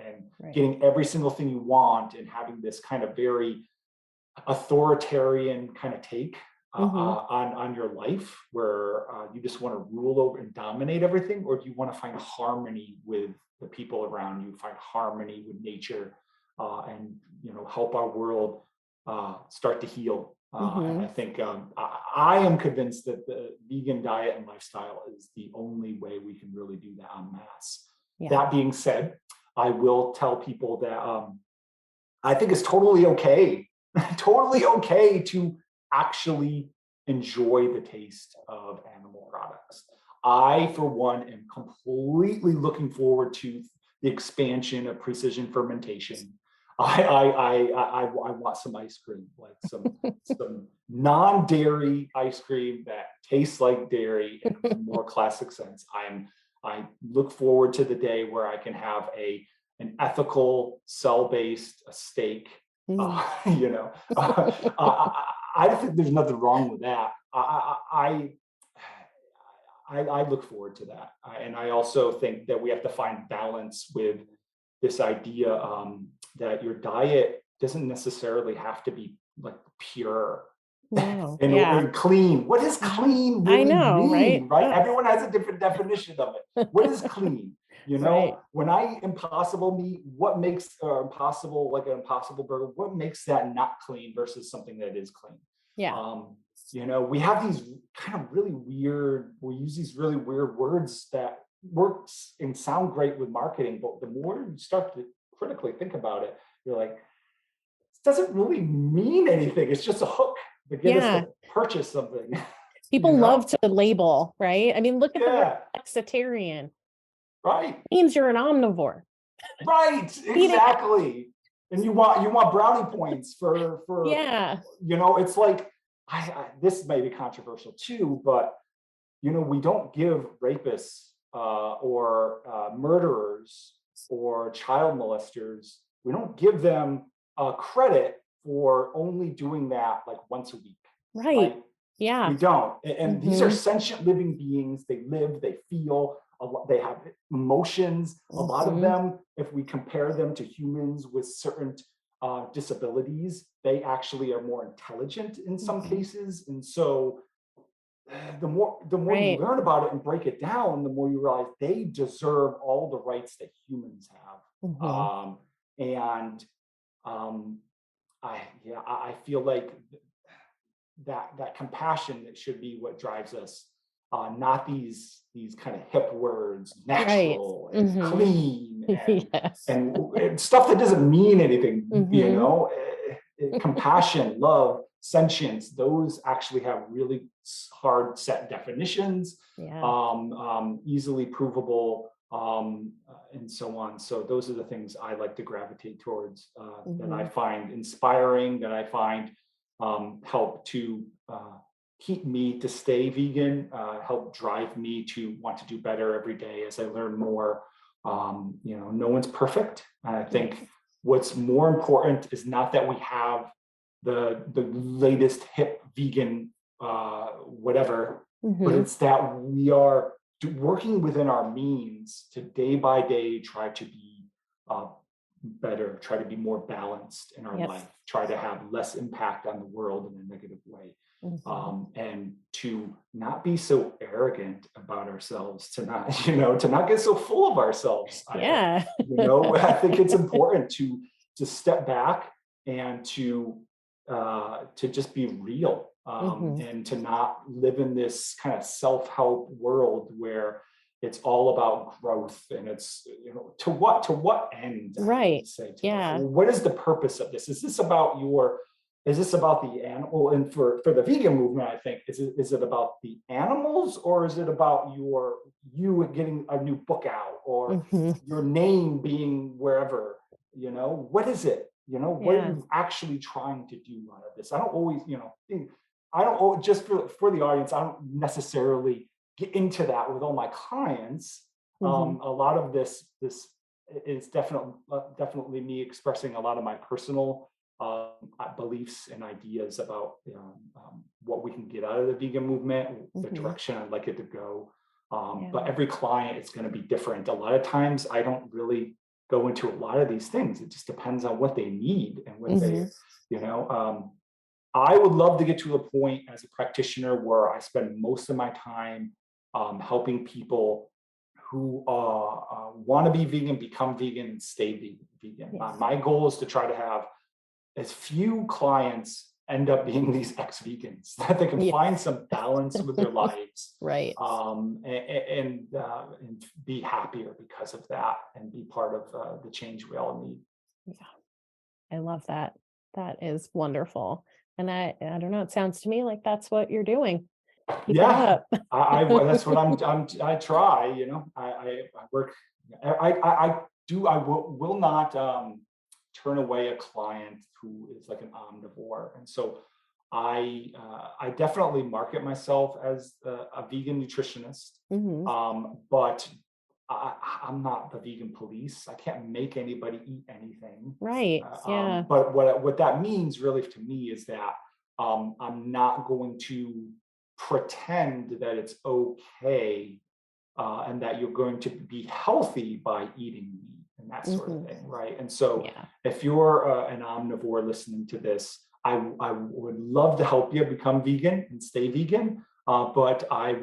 and Right. getting every single thing you want, and having this kind of very authoritarian kind of take Hmm. on your life, where you just want to rule over and dominate everything, or do you want to find harmony with the people around you, find harmony with nature, and help our world start to heal. And I Hmm. think I am convinced that the vegan diet and lifestyle is the only way we can really do that en masse. Yeah. That being said, I will tell people that I think it's totally okay, totally okay to actually enjoy the taste of animal products. I, for one, am completely looking forward to the expansion of precision fermentation. I want some ice cream, like some non-dairy ice cream that tastes like dairy in a more classic sense. I look forward to the day where I can have an ethical cell-based steak. Mm. You know, I think there's nothing wrong with that. I look forward to that, and I also think that we have to find balance with this idea that your diet doesn't necessarily have to be like pure No, yeah. and clean. What does clean I really know, right? mean, right? Everyone has a different definition of it. What is clean? You Right. know, when I impossible meat, what makes impossible, like an impossible burger, what makes that not clean versus something that is clean? Yeah. Um, you know, we have these kind of really weird, we use these really weird words that works and sound great with marketing, but the more you start to critically think about it, you're like, this doesn't really mean anything. It's just a hook to get us Yeah. to purchase something. You People love know? to label, right? I mean, look at the word Yeah, flexitarian. right, It means you're an omnivore. right, Eating. exactly. And you want brownie points for Yeah. you know, it's like this may be controversial too, but you know, we don't give rapists or murderers or child molesters, we don't give them credit for only doing that like once a week, Right. right? Yeah. We don't. And these are Mm-hmm. sentient living beings. They live, they feel, they have emotions. A lot of Mm-hmm. them, if we compare them to humans with certain disabilities, they actually are more intelligent in some Mm-hmm. cases. And so the more you Right. learn about it and break it down, the more you realize they deserve all the rights that humans have. Mm-hmm. And um, I feel like that compassion that should be what drives us, not these kind of hip words, Right. natural and Mm-hmm. clean Yes. and stuff that doesn't mean anything. You Mm-hmm. know, compassion, love, sentience, those actually have really hard set definitions, Yeah. easily provable, and so on. So those are the things I like to gravitate towards, that I Mm-hmm. find inspiring, that I find help to keep me to stay vegan, help drive me to want to do better every day as I learn more. You know, no one's perfect. And I Right. think what's more important is not that we have the latest hip vegan whatever, but Mm-hmm. it's that we are working within our means to day by day try to be uh, better, try to be more balanced in our Yep. life, try to have less impact on the world in a negative way. Mm-hmm. And to not be so arrogant about ourselves, to not, you know, to not get so full of ourselves. Yeah. You know, I think it's important to step back and to just be real, Mm-hmm. and to not live in this kind of self-help world where it's all about growth, and it's, you know, to what end, I like Right. to say to that. Yeah. What is the purpose of this? Is this about the animal? And for the vegan movement, I think, is it about the animals, or is it about you getting a new book out, or Mm-hmm. your name being wherever? You know, what is it? You know, what are Yeah. you actually trying to do out of this? I don't always, you know, I don't, just for the audience, I don't necessarily get into that with all my clients. Mm-hmm. A lot of this is definitely me expressing a lot of my personal beliefs and ideas about, you know, what we can get out of the vegan movement, the Mm-hmm. direction I'd like it to go. But Yeah. every client is going to be different. A lot of times I don't really go into a lot of these things. It just depends on what they need and what they, Mm-hmm. you know, I would love to get to a point as a practitioner where I spend most of my time helping people who want to be vegan, become vegan, and stay vegan. Yeah. My goal is to try to have as few clients end up being these ex-vegans, that they can Yeah. find some balance with their lives, Right. and be happier because of that, and be part of the change we all need. Yeah. I love that. That is wonderful. And I don't know, it sounds to me like that's what you're doing. Keep it Yeah, up. that's what I try, you know, I work, I do, I will not, turn away a client who is like an omnivore. And so I definitely market myself as a vegan nutritionist, but I'm not the vegan police. I can't make anybody eat anything. Right. Yeah. But what that means really to me is that I'm not going to pretend that it's okay and that you're going to be healthy by eating meat and that sort of thing, right? And so if you're an omnivore listening to this, I would love to help you become vegan and stay vegan, but I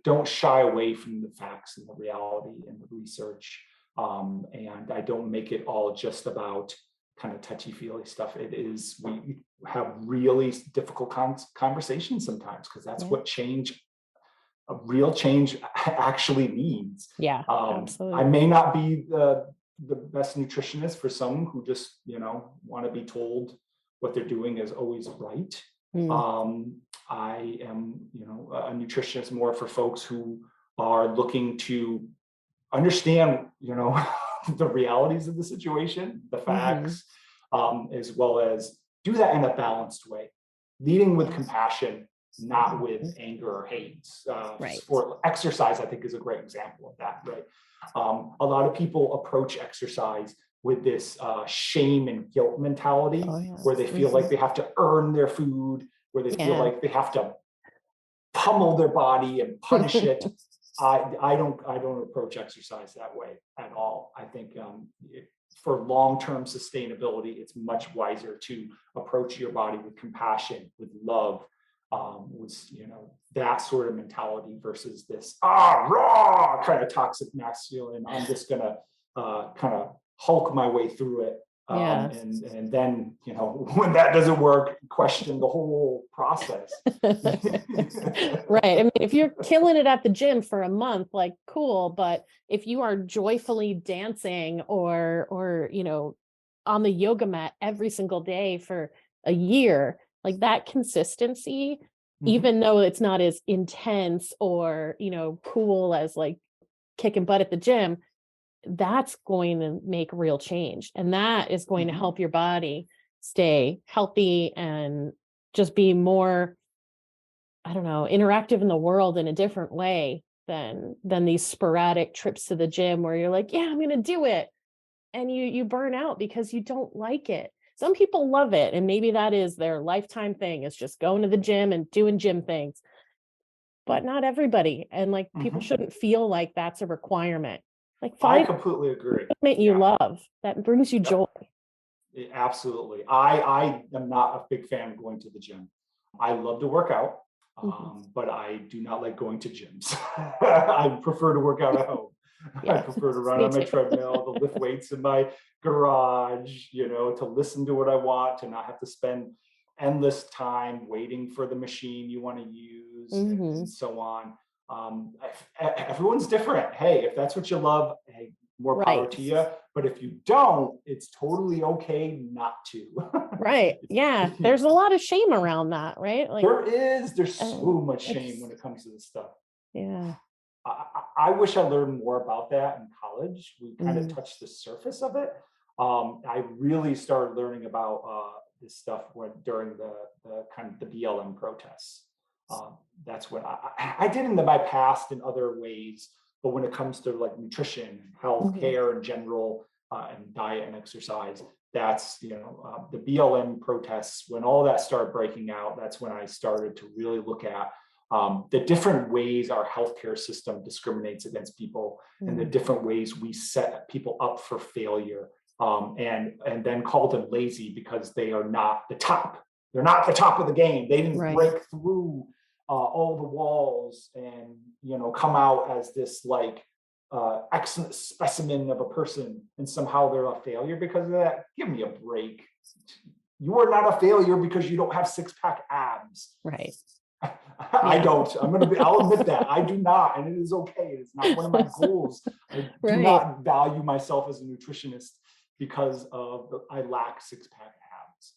don't shy away from the facts and the reality and the research, and I don't make it all just about kind of touchy-feely stuff. It is, we have really difficult conversations sometimes, because that's what a real change actually means. Yeah, absolutely. I may not be the best nutritionist for some who just, want to be told what they're doing is always right. I am, a nutritionist more for folks who are looking to understand, the realities of the situation, the facts, as well as do that in a balanced way, leading with compassion, not with anger or hate. For exercise, I think, is a great example of that, right? A lot of people approach exercise with this shame and guilt mentality, where they feel like they have to earn their food, where they feel like they have to pummel their body and punish it. I don't approach exercise that way at all. I think for long-term sustainability, it's much wiser to approach your body with compassion, with love, with that sort of mentality versus this raw kind of toxic masculine. I'm just gonna kind of Hulk my way through it. And then, when that doesn't work, question the whole process. Right. I mean, if you're killing it at the gym for a month, like, cool. But if you are joyfully dancing or on the yoga mat every single day for a year, like that consistency, even though it's not as intense or, cool as like kicking butt at the gym, that's going to make real change. And that is going to help your body stay healthy and just be more, I don't know, interactive in the world in a different way than these sporadic trips to the gym where you're like, yeah, I'm going to do it. And you burn out because you don't like it. Some people love it. And maybe that is their lifetime thing, is just going to the gym and doing gym things. But not everybody. And like people shouldn't feel like that's a requirement. Like I completely agree. You love that brings you joy. Absolutely. I am not a big fan of going to the gym. I love to work out, but I do not like going to gyms. I prefer to work out at home. I prefer to run on my treadmill, to lift weights in my garage, to listen to what I want, to not have to spend endless time waiting for the machine you want to use, and so on. Everyone's different. Hey, if that's what you love, hey, more power to you. But if you don't, it's totally okay not to. Right. Yeah. There's a lot of shame around that, right? Like there's so much shame when it comes to this stuff. Yeah. I wish I learned more about that in college. We kind of touched the surface of it. I really started learning about this stuff during the kind of the BLM protests. That's what I did in my past in other ways, but when it comes to like nutrition, health care in general, and diet and exercise, that's the BLM protests. When all that started breaking out, that's when I started to really look at the different ways our healthcare system discriminates against people, and the different ways we set people up for failure, and then call them lazy because they are not the top. They're not the top of the game. They didn't break through all the walls and come out as this like excellent specimen of a person, and somehow they're a failure because of that. Give me a break. You are not a failure because you don't have six-pack abs. Right. I don't. I'll admit that. I do not, and it is okay. It's not one of my goals. I do not value myself as a nutritionist because I lack six-pack abs.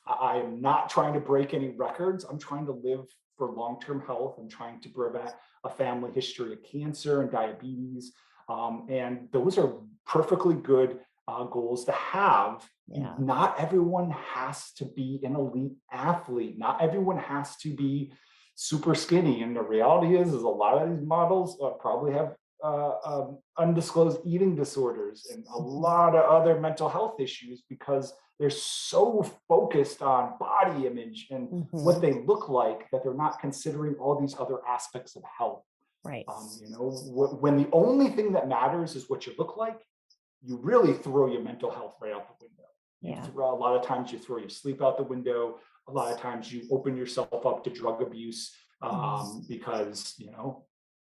I am not trying to break any records. I'm trying to live for long-term health. I'm trying to prevent a family history of cancer and diabetes. And those are perfectly good goals to have. Yeah. Not everyone has to be an elite athlete. Not everyone has to be super skinny. And the reality is a lot of these models probably have undisclosed eating disorders and a lot of other mental health issues because they're so focused on body image and what they look like that they're not considering all these other aspects of health. Right. When the only thing that matters is what you look like, you really throw your mental health right out the window. A lot of times you throw your sleep out the window. A lot of times you open yourself up to drug abuse because,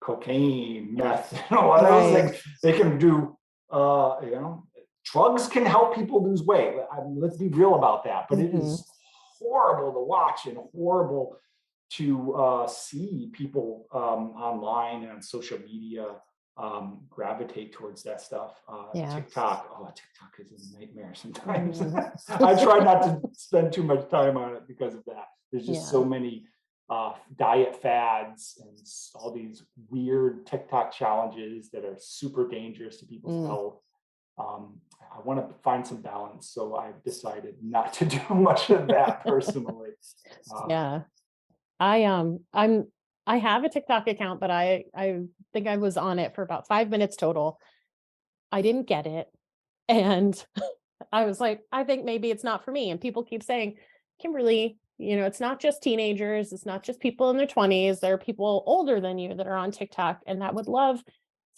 cocaine, meth, all those things they can do. Drugs can help people lose weight. Let's be real about that. But it is horrible to watch and horrible to see people online and on social media gravitate towards that stuff. TikTok is a nightmare sometimes. I try not to spend too much time on it because of that. There's just so many diet fads and all these weird TikTok challenges that are super dangerous to people's health. I want to find some balance, so I've decided not to do much of that personally. I have a TikTok account, but I think I was on it for about 5 minutes total. I didn't get it. And I was like, I think maybe it's not for me. And people keep saying, Kimberly, it's not just teenagers. It's not just people in their 20s. There are people older than you that are on TikTok and that would love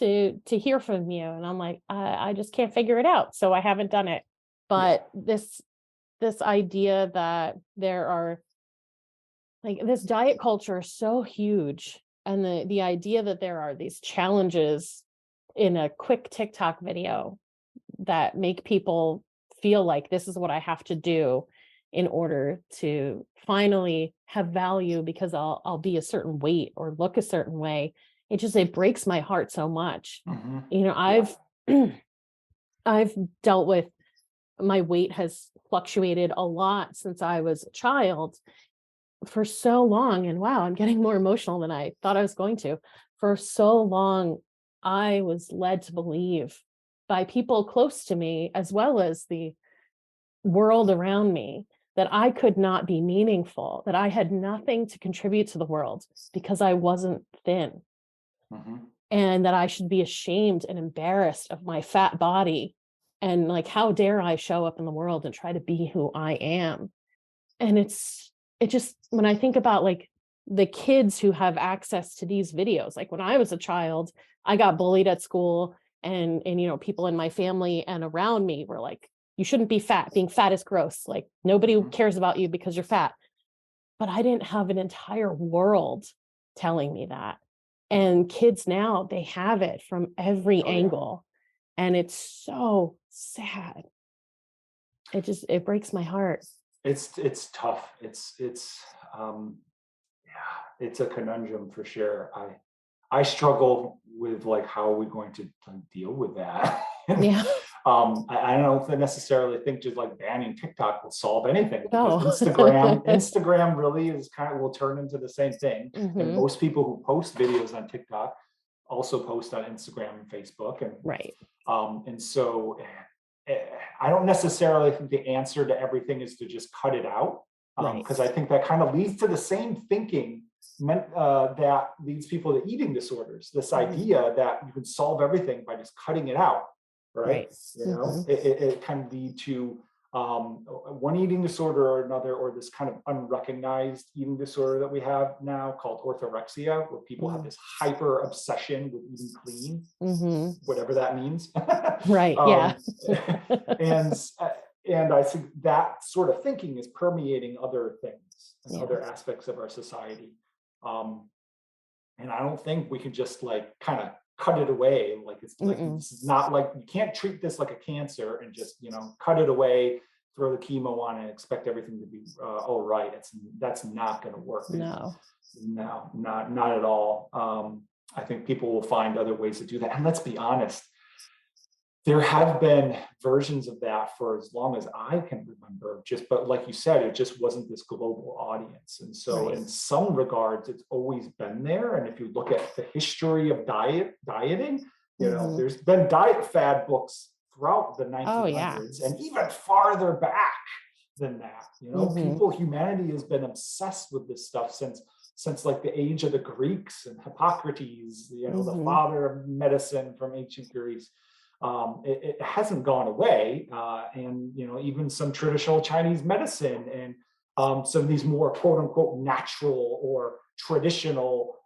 to hear from you. And I'm like, I just can't figure it out. So I haven't done it. But this idea that there are this diet culture is so huge. And the idea that there are these challenges in a quick TikTok video that make people feel like this is what I have to do in order to finally have value because I'll be a certain weight or look a certain way. It breaks my heart so much. I've dealt with, my weight has fluctuated a lot since I was a child for so long. And wow, I'm getting more emotional than I thought I was going to. For so long, I was led to believe by people close to me, as well as the world around me, that I could not be meaningful, that I had nothing to contribute to the world because I wasn't thin. And that I should be ashamed and embarrassed of my fat body. And how dare I show up in the world and try to be who I am? And it just, when I think about the kids who have access to these videos, when I was a child, I got bullied at school and people in my family and around me were like, you shouldn't be fat. Being fat is gross. Nobody cares about you because you're fat. But I didn't have an entire world telling me that. And kids now, they have it from every angle. And it's so sad. It breaks my heart. It's tough. It's a conundrum for sure. I struggle with how are we going to deal with that. I don't necessarily think just banning TikTok will solve anything, because Instagram really is will turn into the same thing. And most people who post videos on TikTok also post on Instagram and Facebook, and so I don't necessarily think the answer to everything is to just cut it out, because I think that kind of leads to the same thinking that leads people to eating disorders. This idea that you can solve everything by just cutting it out, right? It can lead to one eating disorder or another, or this kind of unrecognized eating disorder that we have now called orthorexia, where people have this hyper obsession with eating clean, whatever that means. And I think that sort of thinking is permeating other things and other aspects of our society. And I don't think we can just kind of cut it away. This is not you can't treat this like a cancer and just, cut it away, throw the chemo on it and expect everything to be all right. That's not going to work. No, not at all. I think people will find other ways to do that. And let's be honest, there have been versions of that for as long as I can remember, but like you said, it just wasn't this global audience. And so in some regards, it's always been there. And if you look at the history of dieting, there's been diet fad books throughout the Oh, yeah. 1900s and even farther back than that. Hmm. Humanity has been obsessed with this stuff since like the age of the Greeks and Hippocrates, the Hmm. father of medicine from ancient Greece. It hasn't gone away, and even some traditional Chinese medicine and some of these more quote unquote natural or traditional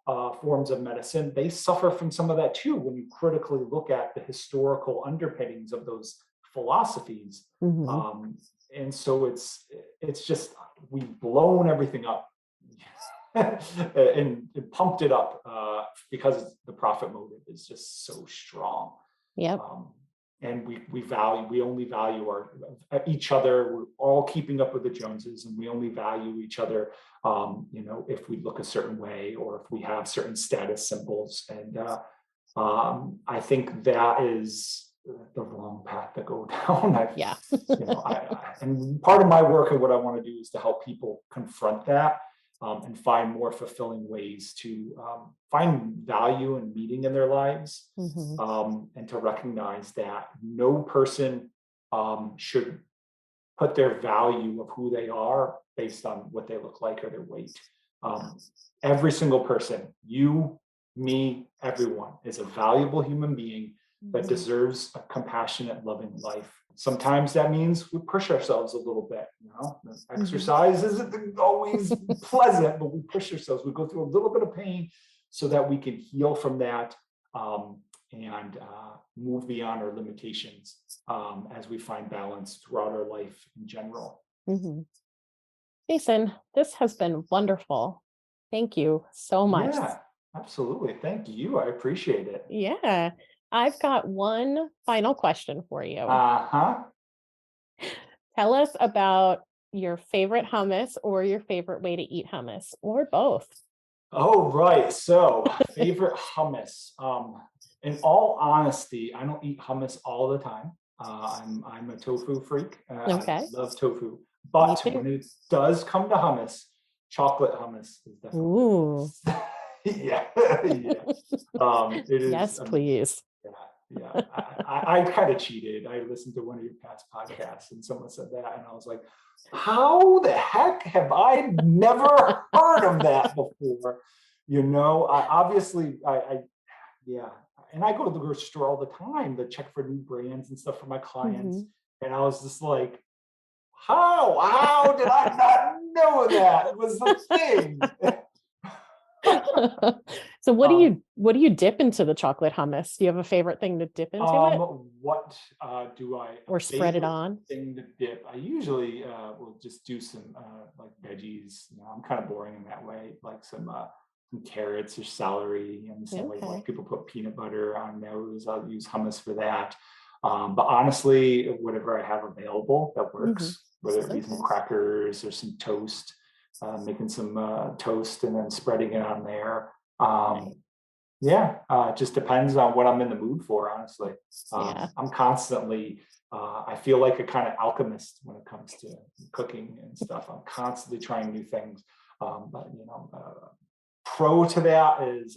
forms of medicine, they suffer from some of that too when you critically look at the historical underpinnings of those philosophies. Hmm. And so it's just we've blown everything up and pumped it up because the profit motive is just so strong. Yep. And we only value each other. We're all keeping up with the Joneses, and we only value each other, if we look a certain way or if we have certain status symbols. And I think that is the wrong path to go down. Yeah. And part of my work and what I want to do is to help people confront that, and find more fulfilling ways to find value and meaning in their lives, Hmm. and to recognize that no person should put their value of who they are based on what they look like or their weight. Every single person, you, me, everyone, is a valuable human being that deserves a compassionate, loving life. Sometimes that means we push ourselves a little bit. Exercise isn't always pleasant, but we push ourselves. We go through a little bit of pain so that we can heal from that, and move beyond our limitations, as we find balance throughout our life in general. Hmm. Jason, this has been wonderful. Thank you so much. Yeah, absolutely. Thank you. I appreciate it. Yeah. I've got one final question for you. Uh-huh. Tell us about your favorite hummus or your favorite way to eat hummus, or both. Oh, right. So, favorite hummus. In all honesty, I don't eat hummus all the time. I'm a tofu freak. I Okay. love tofu. Me But too. when it does come to hummus, chocolate hummus is definitely Ooh. the best. Yeah, yeah. It is. Yes, please. Yeah, yeah. I kind of cheated. I listened to one of your past podcasts, and someone said that, and I was like, "How the heck have I never heard of that before?" Yeah. And I go to the grocery store all the time to check for new brands and stuff for my clients, Mhm. and I was just like, "How did I not know that was the thing?" So um, what do you dip into the chocolate hummus? Do you have a favorite thing to dip into it, what do a or spread it favorite on? thing to dip? I usually will just do some like veggies. I'm kind of boring in that way, like some carrots or celery, in the same way like Okay. people put peanut butter on those. I'll use hummus for that. But honestly, whatever I have available that Hmm. works, whether it be some Okay. crackers or some toast, making some toast and then spreading it on there. Um, Nice. yeah, it just depends on what I'm in the mood for, honestly. Yeah. I'm constantly, I feel like a kind of alchemist when it comes to cooking and stuff. I'm constantly trying new things. But, pro to that is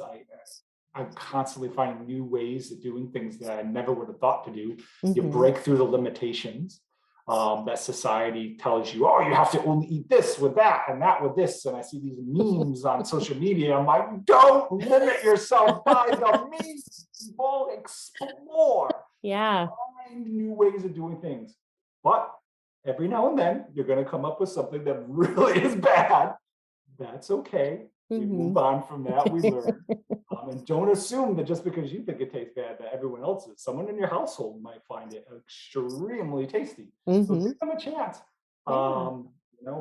I'm constantly finding new ways of doing things that I never would have thought to do. You Hmm. break through the limitations that society tells you, oh, you have to only eat this with that and that with this. And I see these memes on social media. I'm like, don't limit yourself by the means. People explore, Yeah. find new ways of doing things. But every now and then, you're going to come up with something that really is bad. That's okay. We Hmm. move on from that. We learn. And don't assume that just because you think it tastes bad, that everyone else is. Someone in your household might find it extremely tasty. So Hmm. give them a chance. Yeah.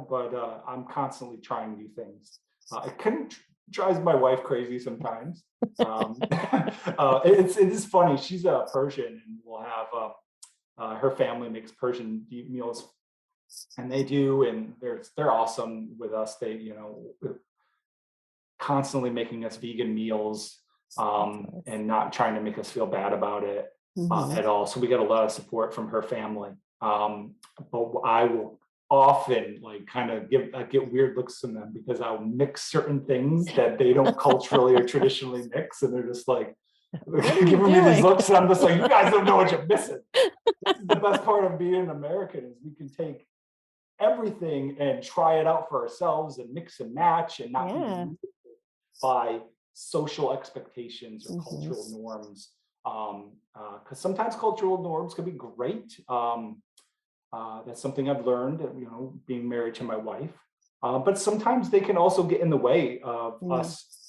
But I'm constantly trying new things. It can drives my wife crazy sometimes. It is funny. She's a Persian, and we'll have her family makes Persian meals, and they do, and they're awesome with us. They constantly making us vegan meals, That's nice. and not trying to make us feel bad about it Hmm. at all. So we get a lot of support from her family. But I will often like kind of get weird looks from them because I'll mix certain things that they don't culturally or traditionally mix, and they're just like, giving me these looks, and I'm just like, you guys don't know what you're missing. This is the best part of being an American, is we can take everything and try it out for ourselves and mix and match and not be limited by social expectations or cultural norms. Because sometimes cultural norms can be great. That's something I've learned, being married to my wife. But sometimes they can also get in the way of us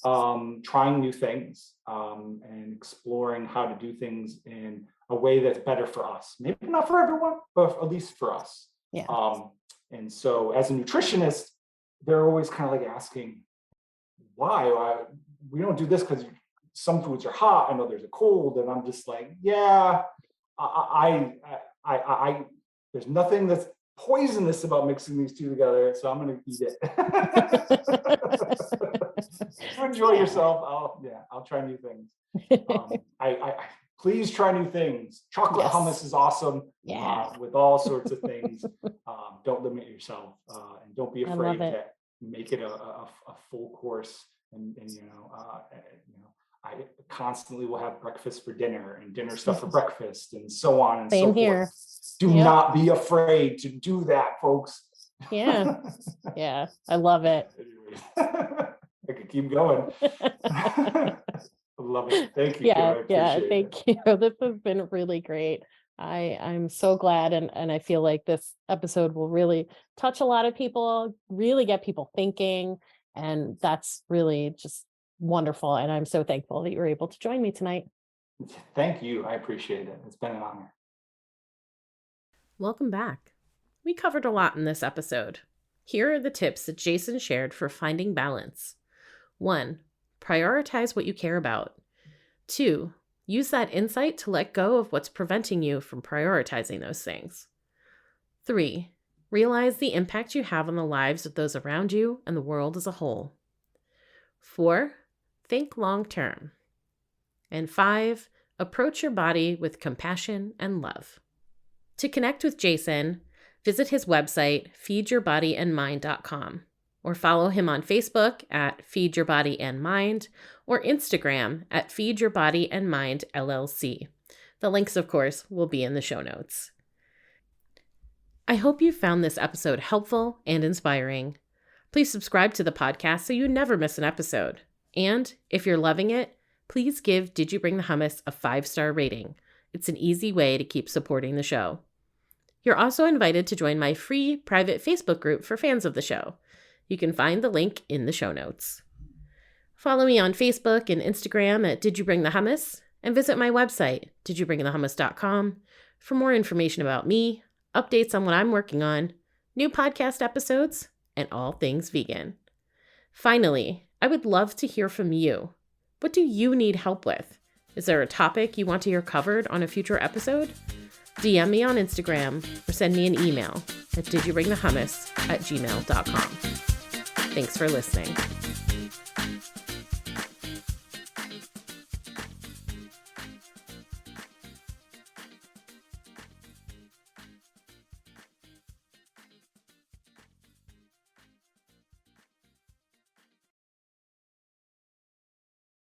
trying new things and exploring how to do things in a way that's better for us. Maybe not for everyone, but at least for us. Yeah. And so as a nutritionist, they're always kind of like asking, why? We don't do this because some foods are hot and others are cold. And I'm just like, yeah, I there's nothing that's poisonous about mixing these two together, so I'm going to eat it. You enjoy yourself. I'll try new things. I please try new things. Chocolate hummus is awesome. With all sorts of things. Don't limit yourself, and don't be afraid to make it a full course. And I constantly will have breakfast for dinner and dinner stuff for breakfast and so on and so forth. Do not be afraid to do that, folks. Yeah. I love it. I could keep going. I love it. Thank you. Thank you. This has been really great. I'm so glad, and I feel like this episode will really touch a lot of people, really get people thinking, and that's really just wonderful. And I'm so thankful that you were able to join me tonight. Thank you. I appreciate it. It's been an honor. Welcome back. We covered a lot in this episode. Here are the tips that Jason shared for finding balance. 1, prioritize what you care about. 2, use that insight to let go of what's preventing you from prioritizing those things. 3, realize the impact you have on the lives of those around you and the world as a whole. 4, think long term. And 5, approach your body with compassion and love. To connect with Jason, visit his website, feedyourbodyandmind.com, or follow him on Facebook at Feed Your Body and Mind, or Instagram at Feed Your Body and Mind LLC. The links, of course, will be in the show notes. I hope you found this episode helpful and inspiring. Please subscribe to the podcast so you never miss an episode. And if you're loving it, please give Did You Bring the Hummus a 5-star rating. It's an easy way to keep supporting the show. You're also invited to join my free private Facebook group for fans of the show. You can find the link in the show notes. Follow me on Facebook and Instagram at Did You Bring the Hummus, and visit my website, didyouBringthehummus.com, for more information about me, updates on what I'm working on, new podcast episodes, and all things vegan. Finally, I would love to hear from you. What do you need help with? Is there a topic you want to hear covered on a future episode? DM me on Instagram or send me an email at didyouBringthehummus@gmail.com. Thanks for listening.